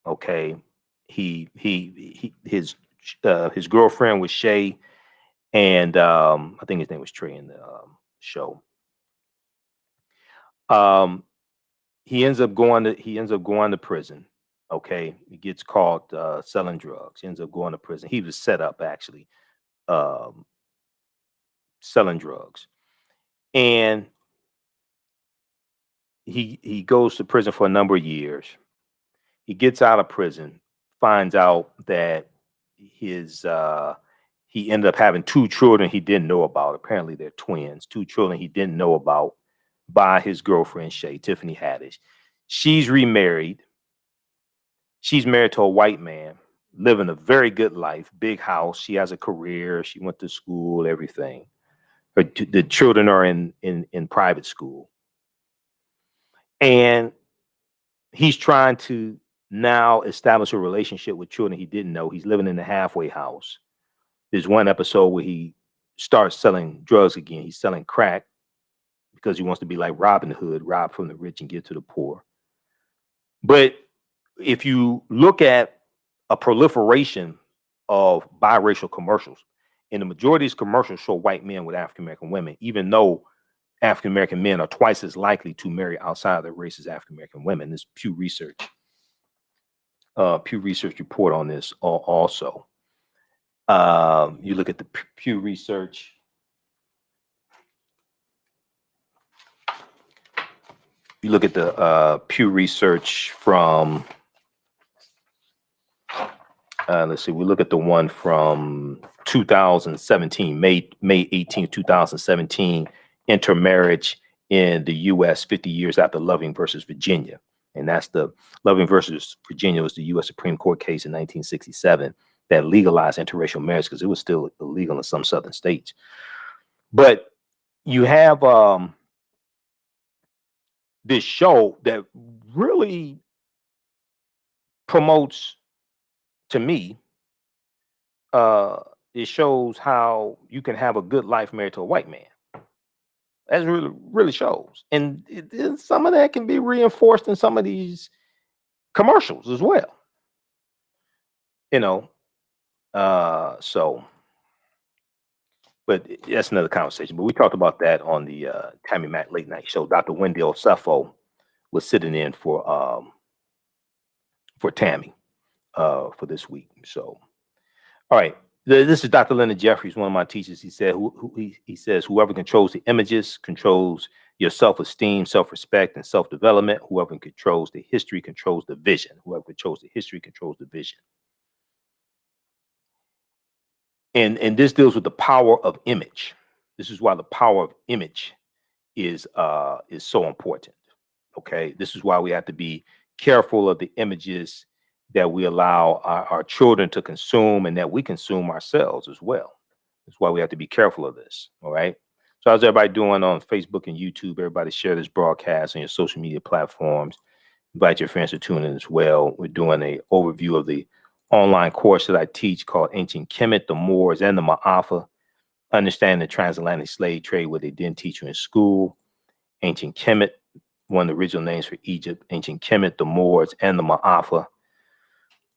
Okay, his girlfriend was Shay, and I think his name was Trey in the show. Um, he ends up going to prison. Okay, he gets caught selling drugs. He ends up going to prison. He was set up actually um, selling drugs, and he goes to prison for a number of years. He gets out of prison, finds out that his he ended up having two children he didn't know about. Apparently, they're twins. Two children he didn't know about by his girlfriend Shay, Tiffany Haddish. She's remarried. She's married to a white man, living a very good life, big house. She has a career. She went to school, everything. The children are in private school, and he's trying to now establish a relationship with children he didn't know. He's living in the halfway house. There's one episode where he starts selling drugs again. He's selling crack because he wants to be like Robin Hood, rob from the rich and give to the poor. But if you look at a proliferation of biracial commercials, and the majority of these commercials show white men with African American women, even though African American men are twice as likely to marry outside of their race as African American women. This Pew Research report on this also. You look at the Pew Research. You look at the Pew Research from. Let's see. We look at the one from 2017, May 18, 2017, intermarriage in the U.S. 50 years after Loving versus Virginia. And that's the Loving versus Virginia was the U.S. Supreme Court case in 1967 that legalized interracial marriage because it was still illegal in some southern states. But you have this show that really promotes, to me, it shows how you can have a good life married to a white man. That really shows, and some of that can be reinforced in some of these commercials as well. You know, so, but that's another conversation. But we talked about that on the Tammy Mack Late Night Show. Dr. Wendell Seffo was sitting in for Tammy for this week. So, all right. This is Dr. Leonard Jeffries, one of my teachers. He said, he says, whoever controls the images controls your self-esteem, self-respect, and self-development. Whoever controls the history controls the vision. Whoever controls the history controls the vision. And this deals with the power of image. This is why the power of image is so important. Okay, this is why we have to be careful of the images that we allow our children to consume and that we consume ourselves as well. That's why we have to be careful of this. All right. So how's everybody doing on Facebook and YouTube? Everybody share this broadcast on your social media platforms. Invite your friends to tune in as well. We're doing an overview of the online course that I teach called Ancient Kemet, the Moors, and the Maafa. Understanding the transatlantic slave trade, what they didn't teach you in school. Ancient Kemet, one of the original names for Egypt. Ancient Kemet, the Moors, and the Maafa.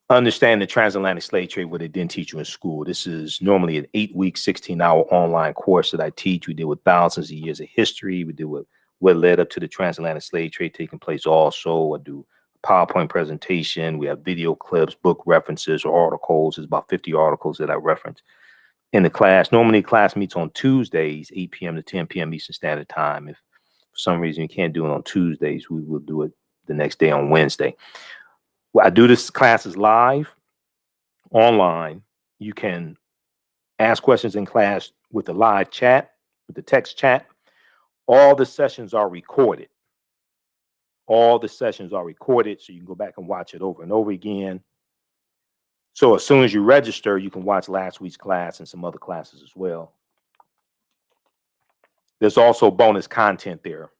Understand the transatlantic slave trade, what they didn't teach you in school. This is normally an 8-week, 16-hour online course that I teach. We deal with thousands of years of history. We deal with what led up to the transatlantic slave trade taking place also. I do a PowerPoint presentation. We have video clips, book references, or articles. There's about 50 articles that I reference in the class. Normally, class meets on Tuesdays, 8 p.m. to 10 p.m. Eastern Standard Time. If for some reason you can't do it on Tuesdays, we will do it the next day on Wednesday. Well, I do this classes live, online. You can ask questions in class with the live chat, with the text chat. All the sessions are recorded. All the sessions are recorded, so you can go back and watch it over and over again. So as soon as you register, you can watch last week's class and some other classes as well. There's also bonus content there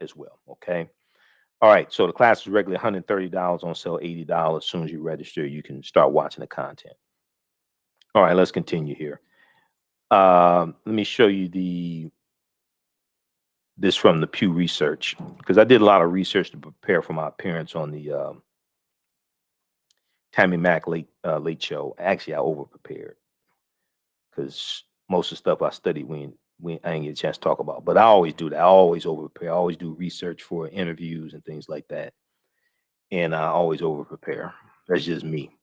as well. Okay. All right. So the class is regularly $130 on sale, $80. As soon as you register, you can start watching the content. All right. Let's continue here. Let me show you this from the Pew Research, because I did a lot of research to prepare for my appearance on the Tammy Mack late show. Actually, I over prepared because most of the stuff I studied I didn't get a chance to talk about. But I always do that. I always over prepare. I always do research for interviews and things like that, and I always over prepare. That's just me.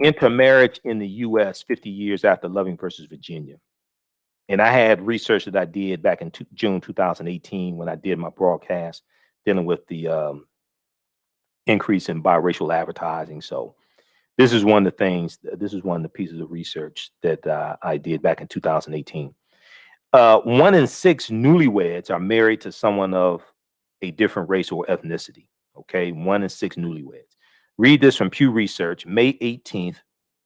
Intermarriage in the U.S. 50 years after Loving versus Virginia. And I had research that I did back in June 2018 when I did my broadcast dealing with the increase in biracial advertising. So this is one of the things, this is one of the pieces of research that I did back in 2018. 1 in 6 newlyweds are married to someone of a different race or ethnicity. Okay, 1 in 6 newlyweds. Read this from Pew Research, May 18th,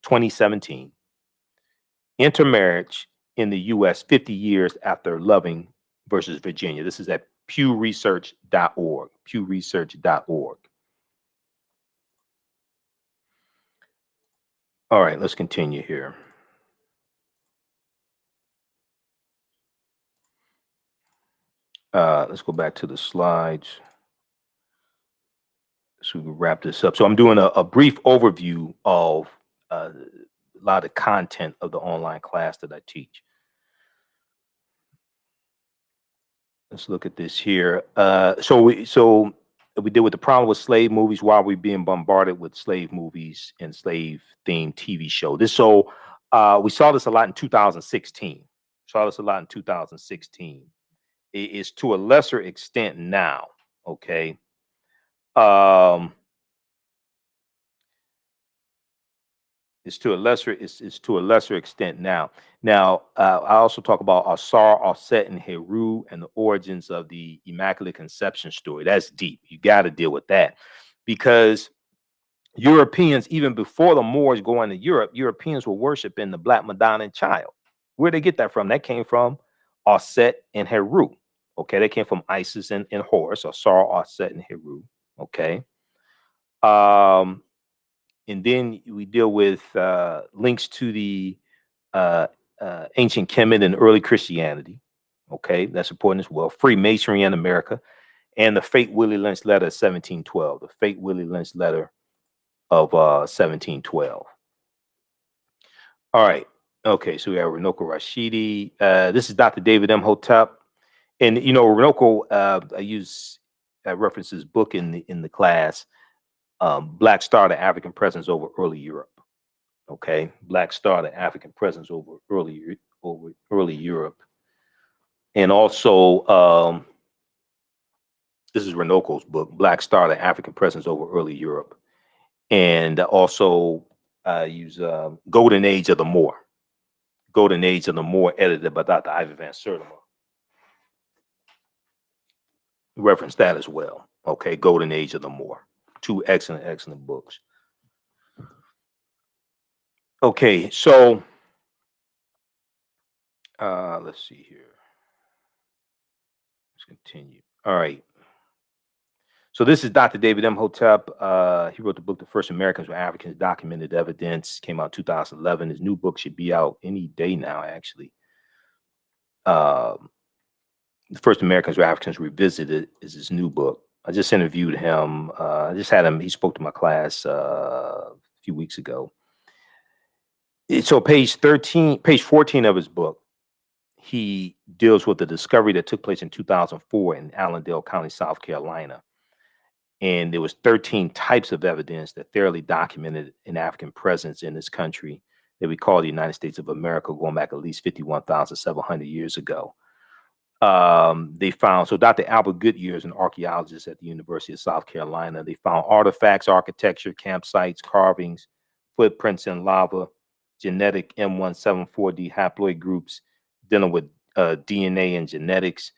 2017. Intermarriage in the U.S. 50 years after Loving versus Virginia. This is at pewresearch.org. Pewresearch.org. All right, let's continue here. Let's go back to the slides so we can wrap this up. So I'm doing a brief overview of a lot of content of the online class that I teach. Let's look at this here. So we deal with the problem with slave movies while we're being bombarded with slave movies and slave-themed TV show. We saw this a lot in 2016. Saw this a lot in 2016. It's to a lesser extent now. Okay. It's to a lesser extent now. Now, I also talk about Asar, Aset, and Heru and the origins of the Immaculate Conception story. That's deep. You got to deal with that because Europeans, even before the Moors going to Europe, Europeans were worshiping the Black Madonna and Child. Where'd they get that from? That came from Aset and Heru. Okay, that came from Isis and Horus, Asar, Aset, and Heru. Okay. And then we deal with links to the ancient Kemet and early Christianity. Okay, that's important as well. Freemasonry in America, and the Fate Willie Lynch letter of 1712. The Fate Willie Lynch letter of 1712. All right. Okay, so we have Runoko Rashidi. This is Dr. David Imhotep, and you know Runoko. I reference his book in the class. Black Star, the African Presence over Early Europe. Okay, Black Star, the African Presence over early Europe, and also this is Renoko's book, Black Star, the African Presence over Early Europe, and also use Golden Age of the Moor. Golden Age of the Moor, edited by Dr. Ivy Van Sertima. Reference that as well. Okay, Golden Age of the Moor. 2 excellent books. Okay, so let's see here. Let's continue. All right. So this is Dr. David Imhotep. He wrote the book, The First Americans Were Africans, Documented Evidence. Came out 2011. His new book should be out any day now, actually. The First Americans Were Africans Revisited is his new book. I just interviewed him. I just had him. He spoke to my class a few weeks ago. So page 14 of his book, he deals with the discovery that took place in 2004 in Allendale County, South Carolina. And there was 13 types of evidence that thoroughly documented an African presence in this country that we call the United States of America, going back at least 51,700 years ago. They found, so Dr. Albert Goodyear is an archaeologist at the University of South Carolina. They found artifacts, architecture, campsites, carvings, footprints in lava, genetic M174D haploid groups dealing with DNA and genetics,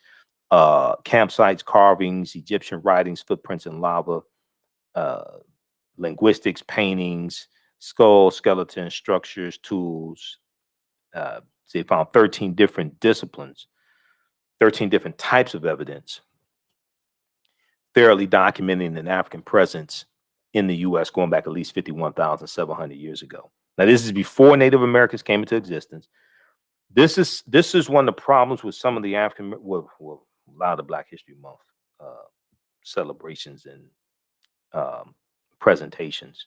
campsites, carvings, Egyptian writings, footprints in lava, linguistics, paintings, skulls, skeletons, structures, tools. They found 13 different disciplines 13 different types of evidence thoroughly documenting an African presence in the U.S. going back at least 51,700 years ago. Now, this is before Native Americans came into existence. This is one of the problems with some of the well, a lot of the Black History Month celebrations and presentations,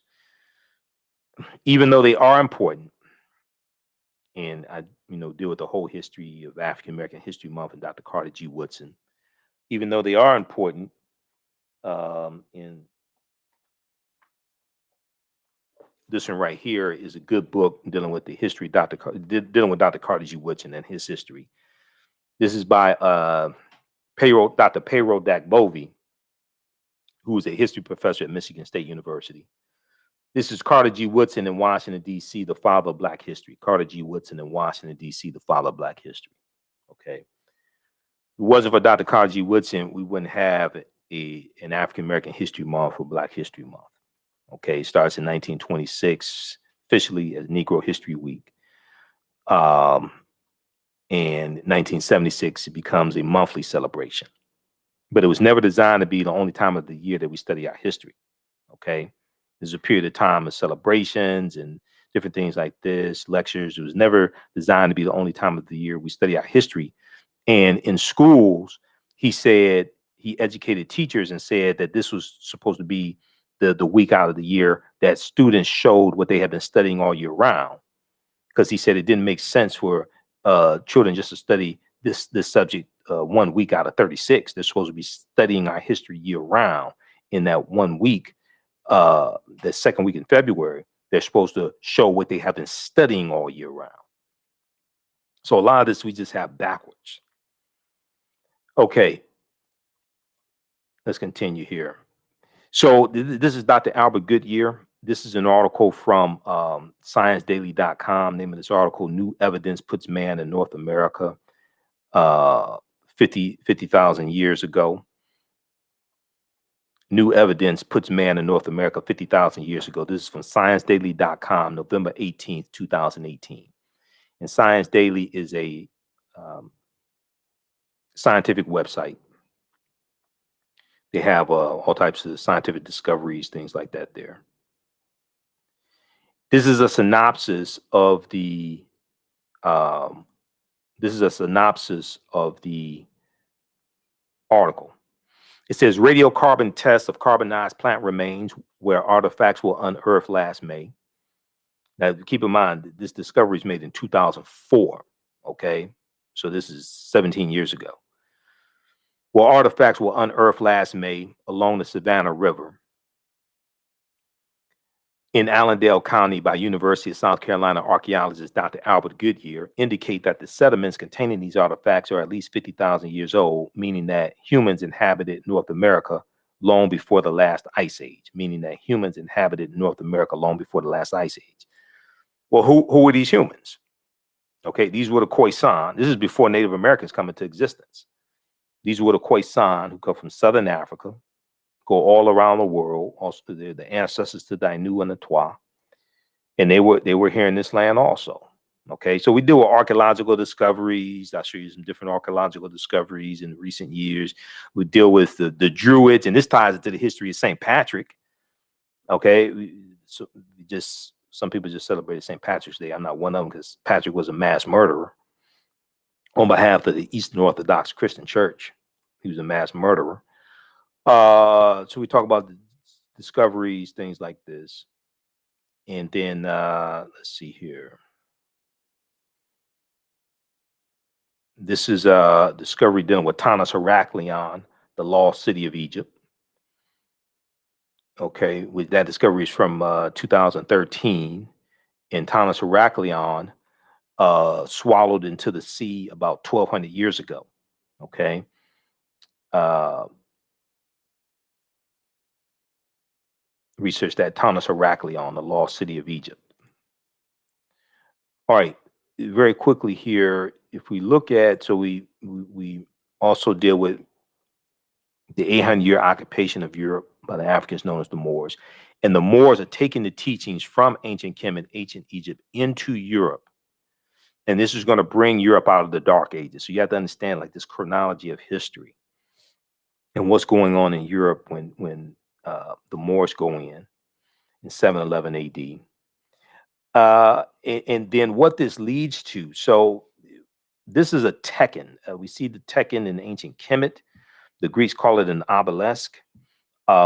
even though they are important. And I, deal with the whole history of African American History Month and Dr. Carter G. Woodson. Even though they are important, and this one right here is a good book dealing with the history, dealing with Dr. Carter G. Woodson and his history. This is by Dr. Payro Dakbovie, who is a history professor at Michigan State University. This is Carter G. Woodson in Washington, D.C., the father of Black history. Carter G. Woodson in Washington, D.C., the father of Black history. Okay. If it wasn't for Dr. Carter G. Woodson, we wouldn't have an African American History Month or Black History Month. Okay. It starts in 1926, officially as Negro History Week. And 1976, it becomes a monthly celebration. But it was never designed to be the only time of the year that we study our history. Okay. There's a period of time of celebrations and different things like this, lectures. It was never designed to be the only time of the year we study our history. And in schools, he said, he educated teachers and said that this was supposed to be the week out of the year that students showed what they had been studying all year round. Because he said it didn't make sense for children just to study this subject 1 week out of 36. They're supposed to be studying our history year round. In that 1 week, the second week in February, they're supposed to show what they have been studying all year round. So a lot of this we just have backwards. Okay, let's continue here. So this is Dr. Albert Goodyear. This is an article from ScienceDaily.com. Name of this article: New Evidence Puts Man in North America 50,000 years ago. New evidence puts man in North America 50,000 years ago. This is from ScienceDaily.com, November 18th, 2018. And Science Daily is a scientific website. They have all types of scientific discoveries, things like that there. This is a synopsis of the article. It says radiocarbon tests of carbonized plant remains where artifacts were unearthed last May. Now, keep in mind, this discovery is made in 2004. Okay, so this is 17 years ago. Where artifacts were unearthed last May along the Savannah River in Allendale County by University of South Carolina archaeologist Dr. Albert Goodyear indicate that the sediments containing these artifacts are at least 50,000 years old, meaning that humans inhabited North America long before the last ice age, Well, who were these humans? Okay, these were the Khoisan. This is before Native Americans come into existence. These were the Khoisan who come from Southern Africa, go all around the world. Also, they're the ancestors to Dainu and the Twa, and they were here in this land also. Okay, so we deal with archaeological discoveries. I'll show you some different archaeological discoveries in recent years. We deal with the Druids, and this ties into the history of St. Patrick. Okay, so some people just celebrated St. Patrick's Day. I'm not one of them because Patrick was a mass murderer on behalf of the Eastern Orthodox Christian Church. He was a mass murderer. So we talk about the discoveries, things like this. And then let's see here. This is a discovery dealing with Tanis Heraklion, the lost city of Egypt. Okay, that discovery is from 2013. And Tanis Heraklion swallowed into the sea about 1,200 years ago. Okay. Research that Tanis Heraklion, the lost city of Egypt. All right, very quickly here, if we look at, so we also deal with the 800-year occupation of Europe by the Africans known as the Moors. And the Moors are taking the teachings from ancient Kemet, ancient Egypt into Europe And this is going to bring Europe out of the Dark Ages. So you have to understand like this chronology of history and what's going on in Europe when the Moors go in 711 AD. And then what this leads to. So this is a tekken. We see the tekken in ancient Kemet. The Greeks call it an obelisk.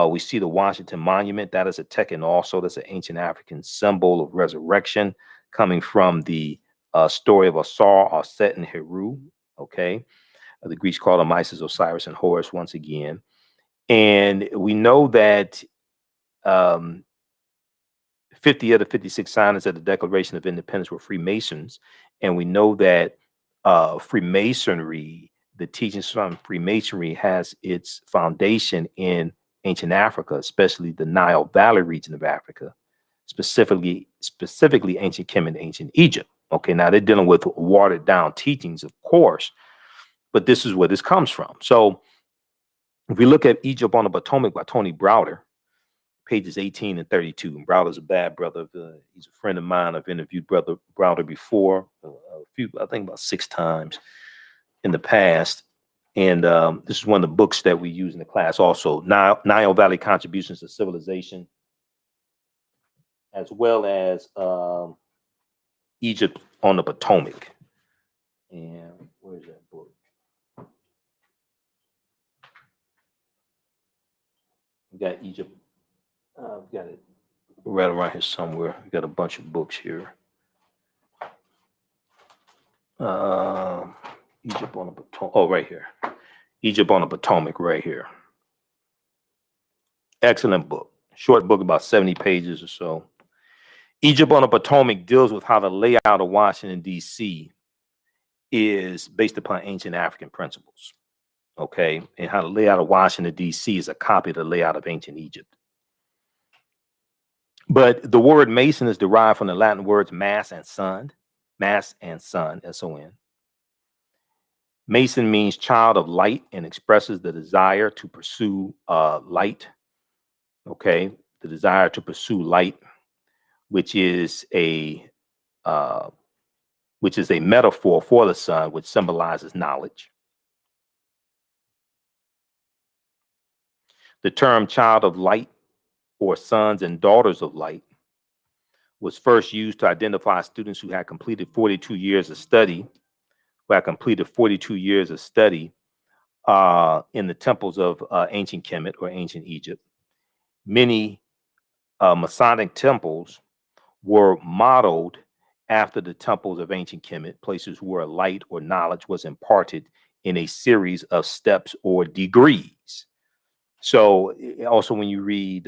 We see the Washington Monument. That is a tekken also. That's an ancient African symbol of resurrection coming from the story of Asar, Aset, and Heru. Okay. The Greeks call them Isis, Osiris, and Horus once again. And we know that 50 of the 56 signers of the Declaration of Independence were Freemasons. And we know that Freemasonry, the teachings from Freemasonry, has its foundation in ancient Africa, especially the Nile Valley region of Africa, specifically ancient Kemet, ancient Egypt. Okay, now they're dealing with watered down teachings, of course, but this is where this comes from. So if we look at Egypt on the Potomac by Tony Browder, pages 18 and 32. And Browder's a bad brother. He's a friend of mine. I've interviewed Brother Browder before, I think about 6 times in the past. And this is one of the books that we use in the class also, Nile Valley Contributions to Civilization, as well as Egypt on the Potomac. And where's that book? We got Egypt. I've got it right around here somewhere. We got a bunch of books here. Egypt on the Potomac. Oh, right here. Egypt on the Potomac, right here. Excellent book. Short book, about 70 pages or so. Egypt on the Potomac deals with how the layout of Washington, D.C. is based upon ancient African principles. Okay. And how the layout of Washington, D.C. is a copy of the layout of ancient Egypt. But the word Mason is derived from the Latin words mass and son, S-O-N. Mason means child of light and expresses the desire to pursue light. Okay, the desire to pursue light, which is a metaphor for the sun, which symbolizes knowledge. The term child of light or sons and daughters of light was first used to identify students who had completed 42 years of study, in the temples of ancient Kemet or ancient Egypt. Many Masonic temples were modeled after the temples of ancient Kemet, places where light or knowledge was imparted in a series of steps or degrees. So also when you read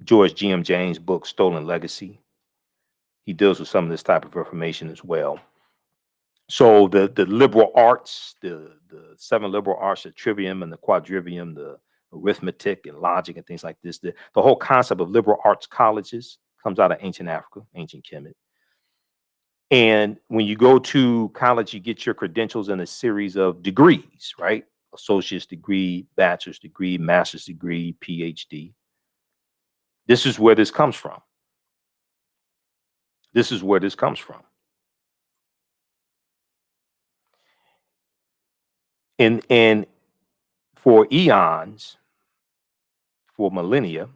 George G.M. James' book, Stolen Legacy, he deals with some of this type of information as well. So the liberal arts, the 7 liberal arts, the trivium and the quadrivium, the arithmetic and logic and things like this, the whole concept of liberal arts colleges comes out of ancient Africa, ancient Kemet. And when you go to college, you get your credentials in a series of degrees, right? Associate's degree, bachelor's degree, master's degree, PhD. This is where this comes from. And for eons, for millennia,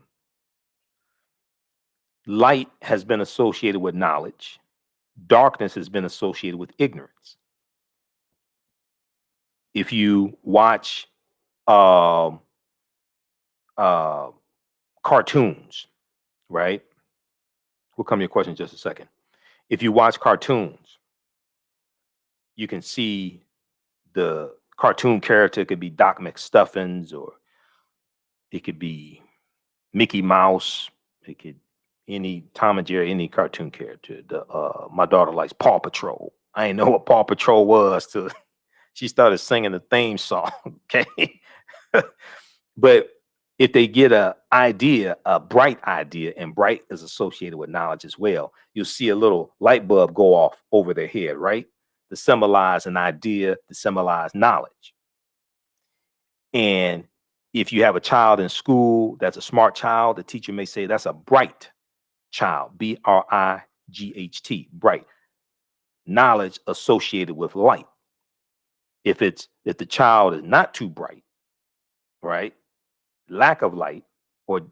light has been associated with knowledge. Darkness has been associated with ignorance. If you watch cartoons, right? We'll come to your question in just a second. If you watch cartoons, you can see the cartoon character could be Doc McStuffins, or it could be Mickey Mouse. It could any Tom and Jerry, any cartoon character. My daughter likes Paw Patrol. I didn't know what Paw Patrol was till she started singing the theme song. Okay, but if they get a bright idea, and bright is associated with knowledge as well, you'll see a little light bulb go off over their head, right? To symbolize an idea, to symbolize knowledge. And if you have a child in school that's a smart child, the teacher may say that's a bright child, G-H-T, bright. Knowledge associated with light. If the child is not too bright, right? Lack of light, or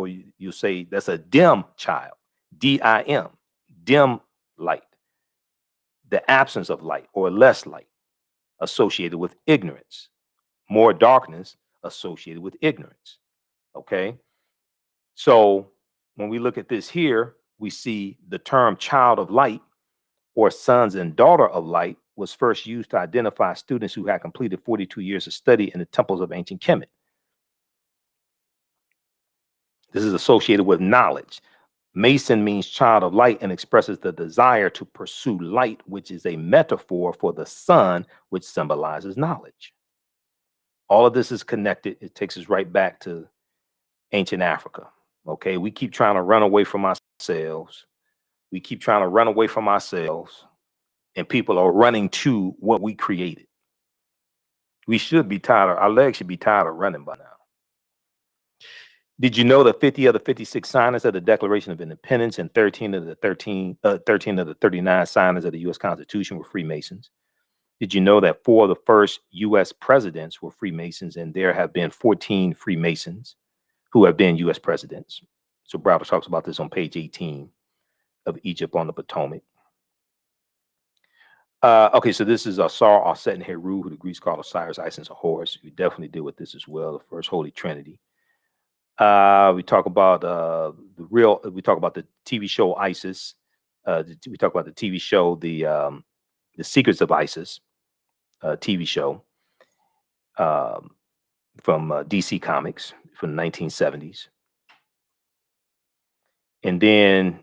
you say that's a dim child, D-I-M, dim light. The absence of light or less light associated with ignorance. More darkness associated with ignorance. Okay. So when we look at this here, we see the term child of light or sons and daughter of light was first used to identify students who had completed 42 years of study in the temples of ancient Kemet. This is associated with knowledge. Mason means child of light and expresses the desire to pursue light, which is a metaphor for the sun, which symbolizes knowledge. All of this is connected. It takes us right back to ancient Africa. Okay, we keep trying to run away from ourselves. We keep trying to run away from ourselves, and people are running to what we created. We should be tired. Our legs should be tired of running by now. Did you know that 50 of the 56 signers of the Declaration of Independence and 13 of the 39 signers of the U.S. Constitution were Freemasons? Did you know that 4 of the first U.S. presidents were Freemasons, and there have been 14 Freemasons who have been U.S. presidents? So Browder talks about this on page 18 of Egypt on the Potomac. Okay, so this is Asar, Aset, and Heru, who the Greeks call Osiris, Isis, and Horus. We definitely deal with this as well, the first Holy Trinity. We talk about we talk about the TV show Isis. We talk about the TV show, the Secrets of Isis, TV show from DC Comics from the 1970s. And then,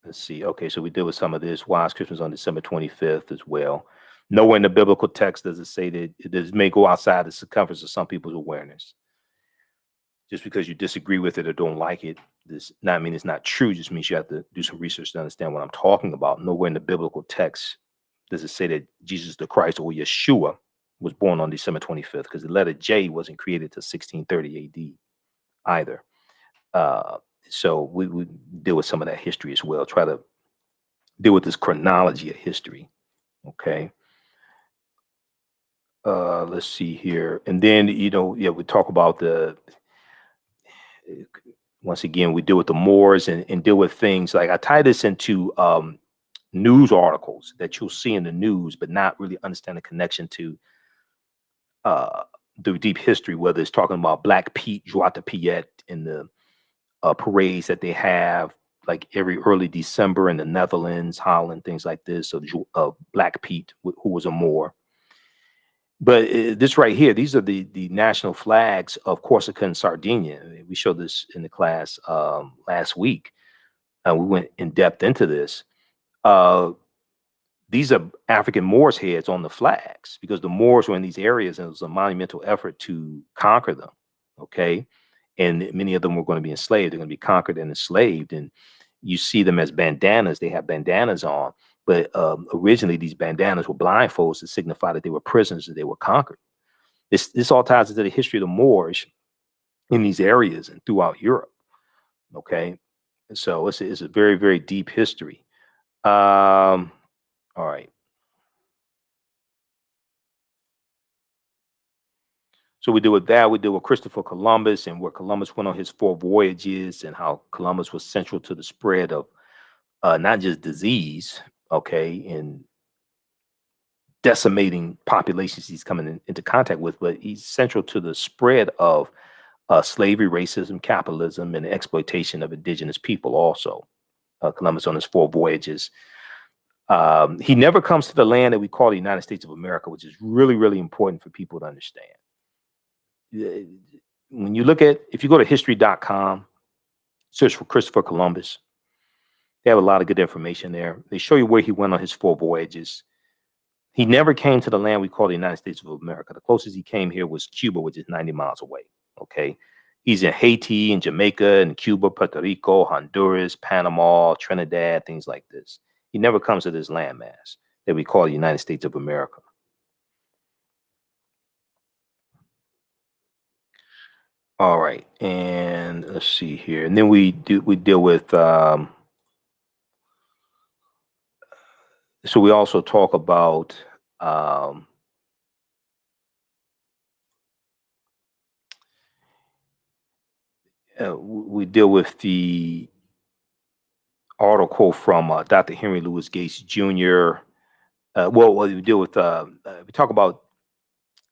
let's see, okay, so we deal with some of this. Why is Christmas on December 25th as well? Nowhere in the biblical text does it say that this may go outside the circumference of some people's awareness. Just because you disagree with it or don't like it, does not mean it's not true. Just means you have to do some research to understand what I'm talking about. Nowhere in the biblical text does it say that Jesus the Christ or Yeshua was born on December 25th, because the letter J wasn't created till 1630 AD either. So we deal with some of that history as well. Try to deal with this chronology of history. Okay. Let's see here. And then, we talk about once again, we deal with the Moors and deal with things like, I tie this into news articles that you'll see in the news, but not really understand the connection to the deep history, whether it's talking about Black Pete, Joie de Piet, and the parades that they have like every early December in the Netherlands, Holland, things like this, of Black Pete, who was a Moor. But this right here, these are the national flags of Corsica and Sardinia. We showed this in the class last week. We went in depth into this. These are African Moors' heads on the flags, because the Moors were in these areas and it was a monumental effort to conquer them. Okay. And many of them were going to be enslaved. They're going to be conquered and enslaved. And you see them as bandanas. They have bandanas on. But originally, these bandanas were blindfolds to signify that they were prisoners, that they were conquered. This all ties into the history of the Moors in these areas and throughout Europe. Okay. So it's a very, very deep history. All right. So we deal with that. We deal with Christopher Columbus and where Columbus went on his 4 voyages and how Columbus was central to the spread of not just disease, okay, and decimating populations he's coming into contact with, but he's central to the spread of slavery, racism, capitalism, and the exploitation of indigenous people also. Columbus on his 4 voyages. He never comes to the land that we call the United States of America, which is really, really important for people to understand. When you look at, if you go to history.com, search for Christopher Columbus, they have a lot of good information there. They show you where he went on his 4 voyages. He never came to the land we call the United States of America. The closest he came here was Cuba, which is 90 miles away. Okay. He's in Haiti and Jamaica and Cuba, Puerto Rico, Honduras, Panama, Trinidad, things like this. He never comes to this landmass that we call the United States of America. All right, and let's see here, and then we deal with So we also talk about we deal with the article from Dr. Henry Louis Gates Jr. We deal with we talk about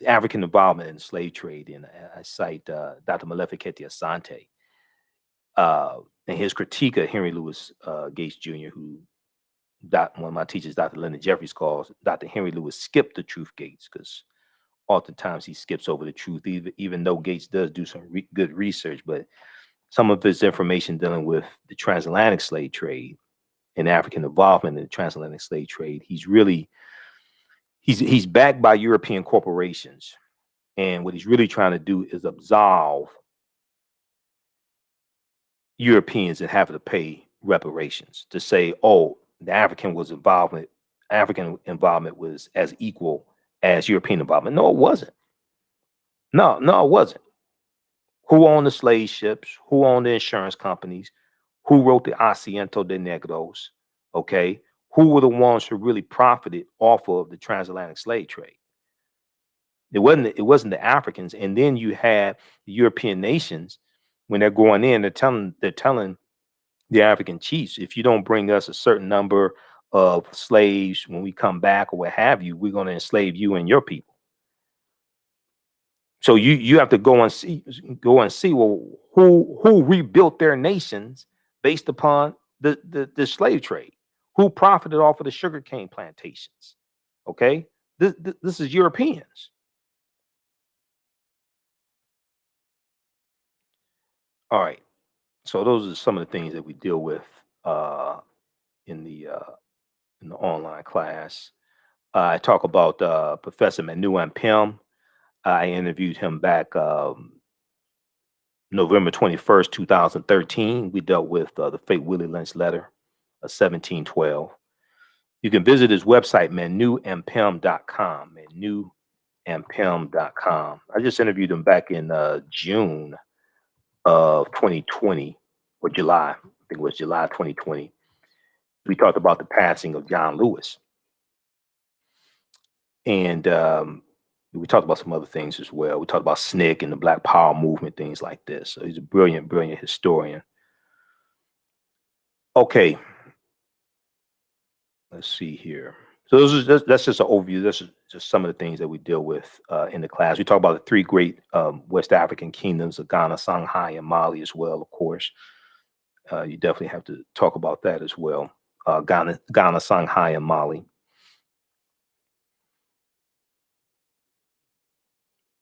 African involvement in the slave trade, and I cite Dr. Maleficenti Asante and his critique of Henry Louis Gates Jr., who one of my teachers, Dr. Leonard Jeffries, calls Dr. Henry Louis skipped the truth gates, because oftentimes he skips over the truth, even though Gates does do some good research. But some of his information dealing with the transatlantic slave trade and African involvement in the transatlantic slave trade, he's backed by European corporations. And what he's really trying to do is absolve Europeans that have to pay reparations, to say, oh, the African involvement was as equal as European involvement. No, it wasn't. No, it wasn't. Who owned the slave ships? Who owned the insurance companies? Who wrote the Asiento de Negros? Okay. Who were the ones who really profited off of the transatlantic slave trade? It wasn't the Africans. And then you had the European nations, when they're going in, they're telling the African chiefs, if you don't bring us a certain number of slaves when we come back or what have you, we're going to enslave you and your people. So you have to go and see well, who rebuilt their nations based upon the slave trade, who profited off of the sugarcane plantations. Okay, this is Europeans. All right, so those are some of the things that we deal with in the online class. I talk about Professor Manu Ampem. I interviewed him back November 21st, 2013. We dealt with the fake Willie Lynch letter of 1712. You can visit his website, manuampem.com, manuampem.com. I just interviewed him back in June of 2020, or July. I think it was July 2020. We talked about the passing of John Lewis. And we talked about some other things as well. We talked about SNCC and the Black Power movement, things like this. So he's a brilliant, brilliant historian. Okay. Let's see here. So that's just an overview. That's just some of the things that we deal with in the class. We talk about the three great West African kingdoms of Ghana, Songhai, and Mali as well, of course. You definitely have to talk about that as well. Ghana, Songhai, and Mali.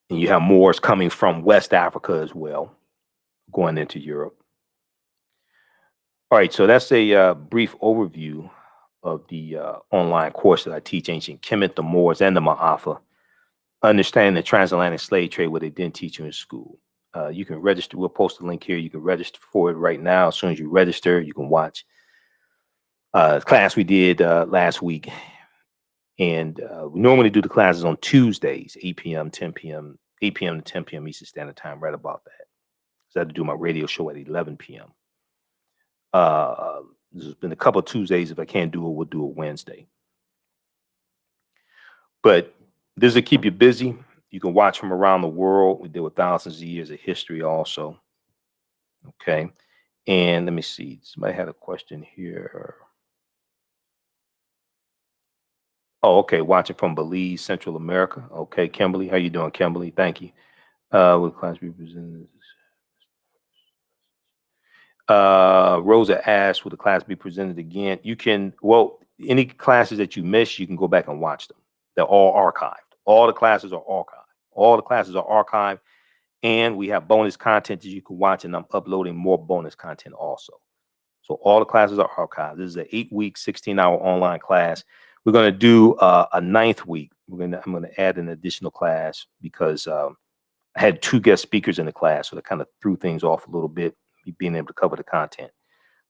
And you have Moors coming from West Africa as well, going into Europe. All right, so that's a brief overview of the online course that I teach, Ancient Kemet, the Moors, and the Maafa. Understanding the transatlantic slave trade, what they didn't teach you in school. You can register. We'll post a link here. You can register for it right now. As soon as you register, you can watch class we did last week. And we normally do the classes on Tuesdays, 8 p.m., 10 p.m., 8 p.m. to 10 p.m. Eastern Standard Time, right about that. So I had to do my radio show at 11 p.m. There's been a couple of Tuesdays. If I can't do it, we'll do it Wednesday. But this will keep you busy. You can watch from around the world. We deal with thousands of years of history also. Okay. And let me see. Somebody had a question here. Oh, okay. Watching from Belize, Central America. Okay, Kimberly. How you doing, Kimberly? Thank you. Will class be presented? Rosa asked, will the class be presented again? You can, well, any classes that you miss, you can go back and watch them. They're all archived. All the classes are archived. All the classes are archived. And we have bonus content that you can watch, and I'm uploading more bonus content also. So all the classes are archived. This is an 8-week, 16-hour online class. We're going to do a 9th week. I'm going to add an additional class because I had 2 guest speakers in the class, so that kind of threw things off a little bit, being able to cover the content.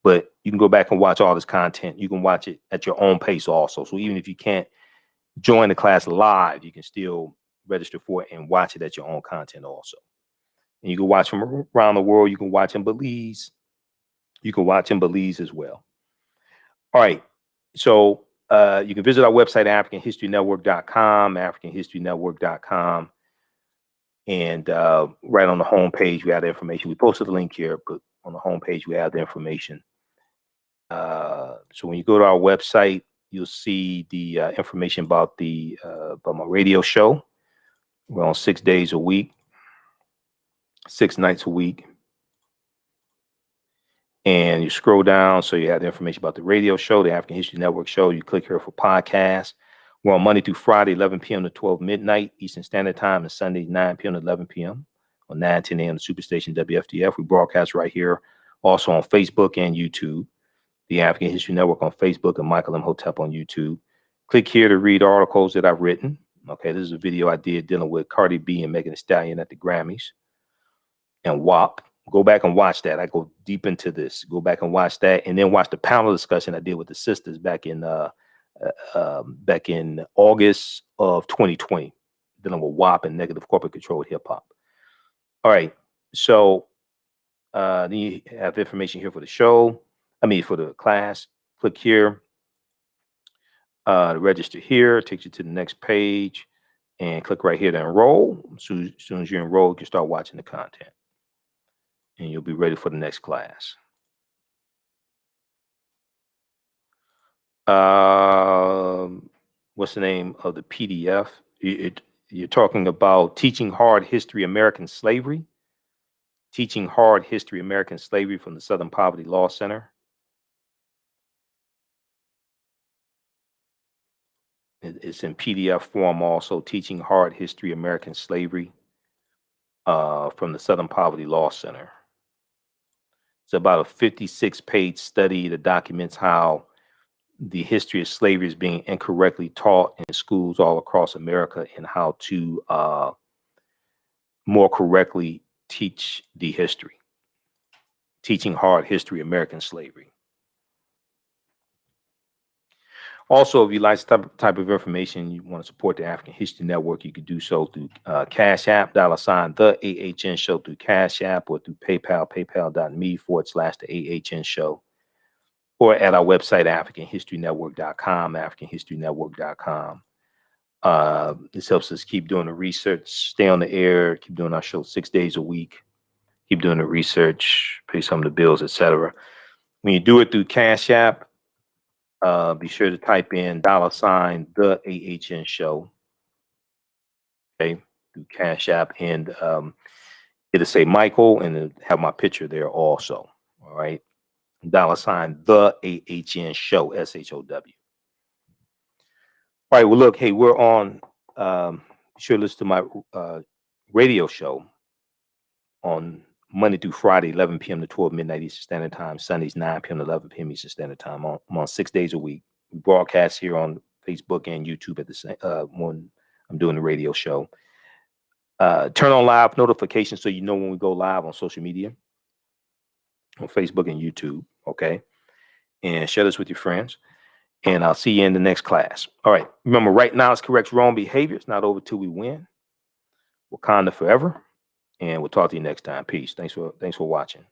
But you can go back and watch all this content. You can watch it at your own pace also. So even if you can't join the class live, you can still register for it and watch it at your own content also. And you can watch from around the world. You can watch in Belize. You can watch in Belize as well. All right. So You can visit our website, AfricanHistoryNetwork.com, AfricanHistoryNetwork.com. And right on the home page, we have the information. We posted the link here, but on the home page, we have the information. So when you go to our website, you'll see the information about my radio show. We're on 6 days a week, 6 nights a week. And you scroll down, so you have the information about the radio show, the African History Network show. You click here for podcasts. We're on Monday through Friday, 11 p.m. to 12 midnight Eastern Standard Time, and Sunday, 9 p.m. to 11 p.m. on 9:10 a.m. Superstation WFDF. We broadcast right here, also on Facebook and YouTube. The African History Network on Facebook and Michael Imhotep on YouTube. Click here to read articles that I've written. Okay, this is a video I did dealing with Cardi B and Megan Thee Stallion at the Grammys and WAP. Go back and watch that. I go deep into this. Go back and watch that, and then watch the panel discussion I did with the sisters back in August of 2020, dealing with WAP and negative corporate controlled hip hop. All right, so then you have information here for the show. For the class. Click here to register here. Takes you to the next page, and click right here to enroll. As soon as you enroll, you can start watching the content, and you'll be ready for the next class. What's the name of the PDF? You're talking about Teaching Hard History American Slavery. Teaching Hard History American Slavery from the Southern Poverty Law Center. It's in PDF form also, Teaching Hard History American Slavery from the Southern Poverty Law Center. It's about a 56-page study that documents how the history of slavery is being incorrectly taught in schools all across America, and how to more correctly teach the history. Teaching Hard History American Slavery. Also, if you like this type of information, you want to support the African History Network, you can do so through Cash App, $the AHN Show through Cash App, or through PayPal, paypal.me/the AHN Show, or at our website, AfricanHistoryNetwork.com, AfricanHistoryNetwork.com. This helps us keep doing the research, stay on the air, keep doing our show 6 days a week, keep doing the research, pay some of the bills, etc. When you do it through Cash App, be sure to type in $the AHN Show, okay, through Cash App, and it'll say Michael, and it'll have my picture there also. All right, $the AHN Show, SHOW. All right, well, look, hey, we're on. Be sure to listen to my radio show on Monday through Friday, 11 p.m. to 12 midnight Eastern Standard Time. Sundays, 9 p.m. to 11 p.m. Eastern Standard Time. I'm on 6 days a week. We broadcast here on Facebook and YouTube at the same when I'm doing the radio show. Turn on live notifications so you know when we go live on social media, on Facebook and YouTube. Okay, and share this with your friends. And I'll see you in the next class. All right. Remember, right now it's corrects wrong behavior. It's not over till we win. Wakanda forever. And we'll talk to you next time. Peace. Thanks for watching.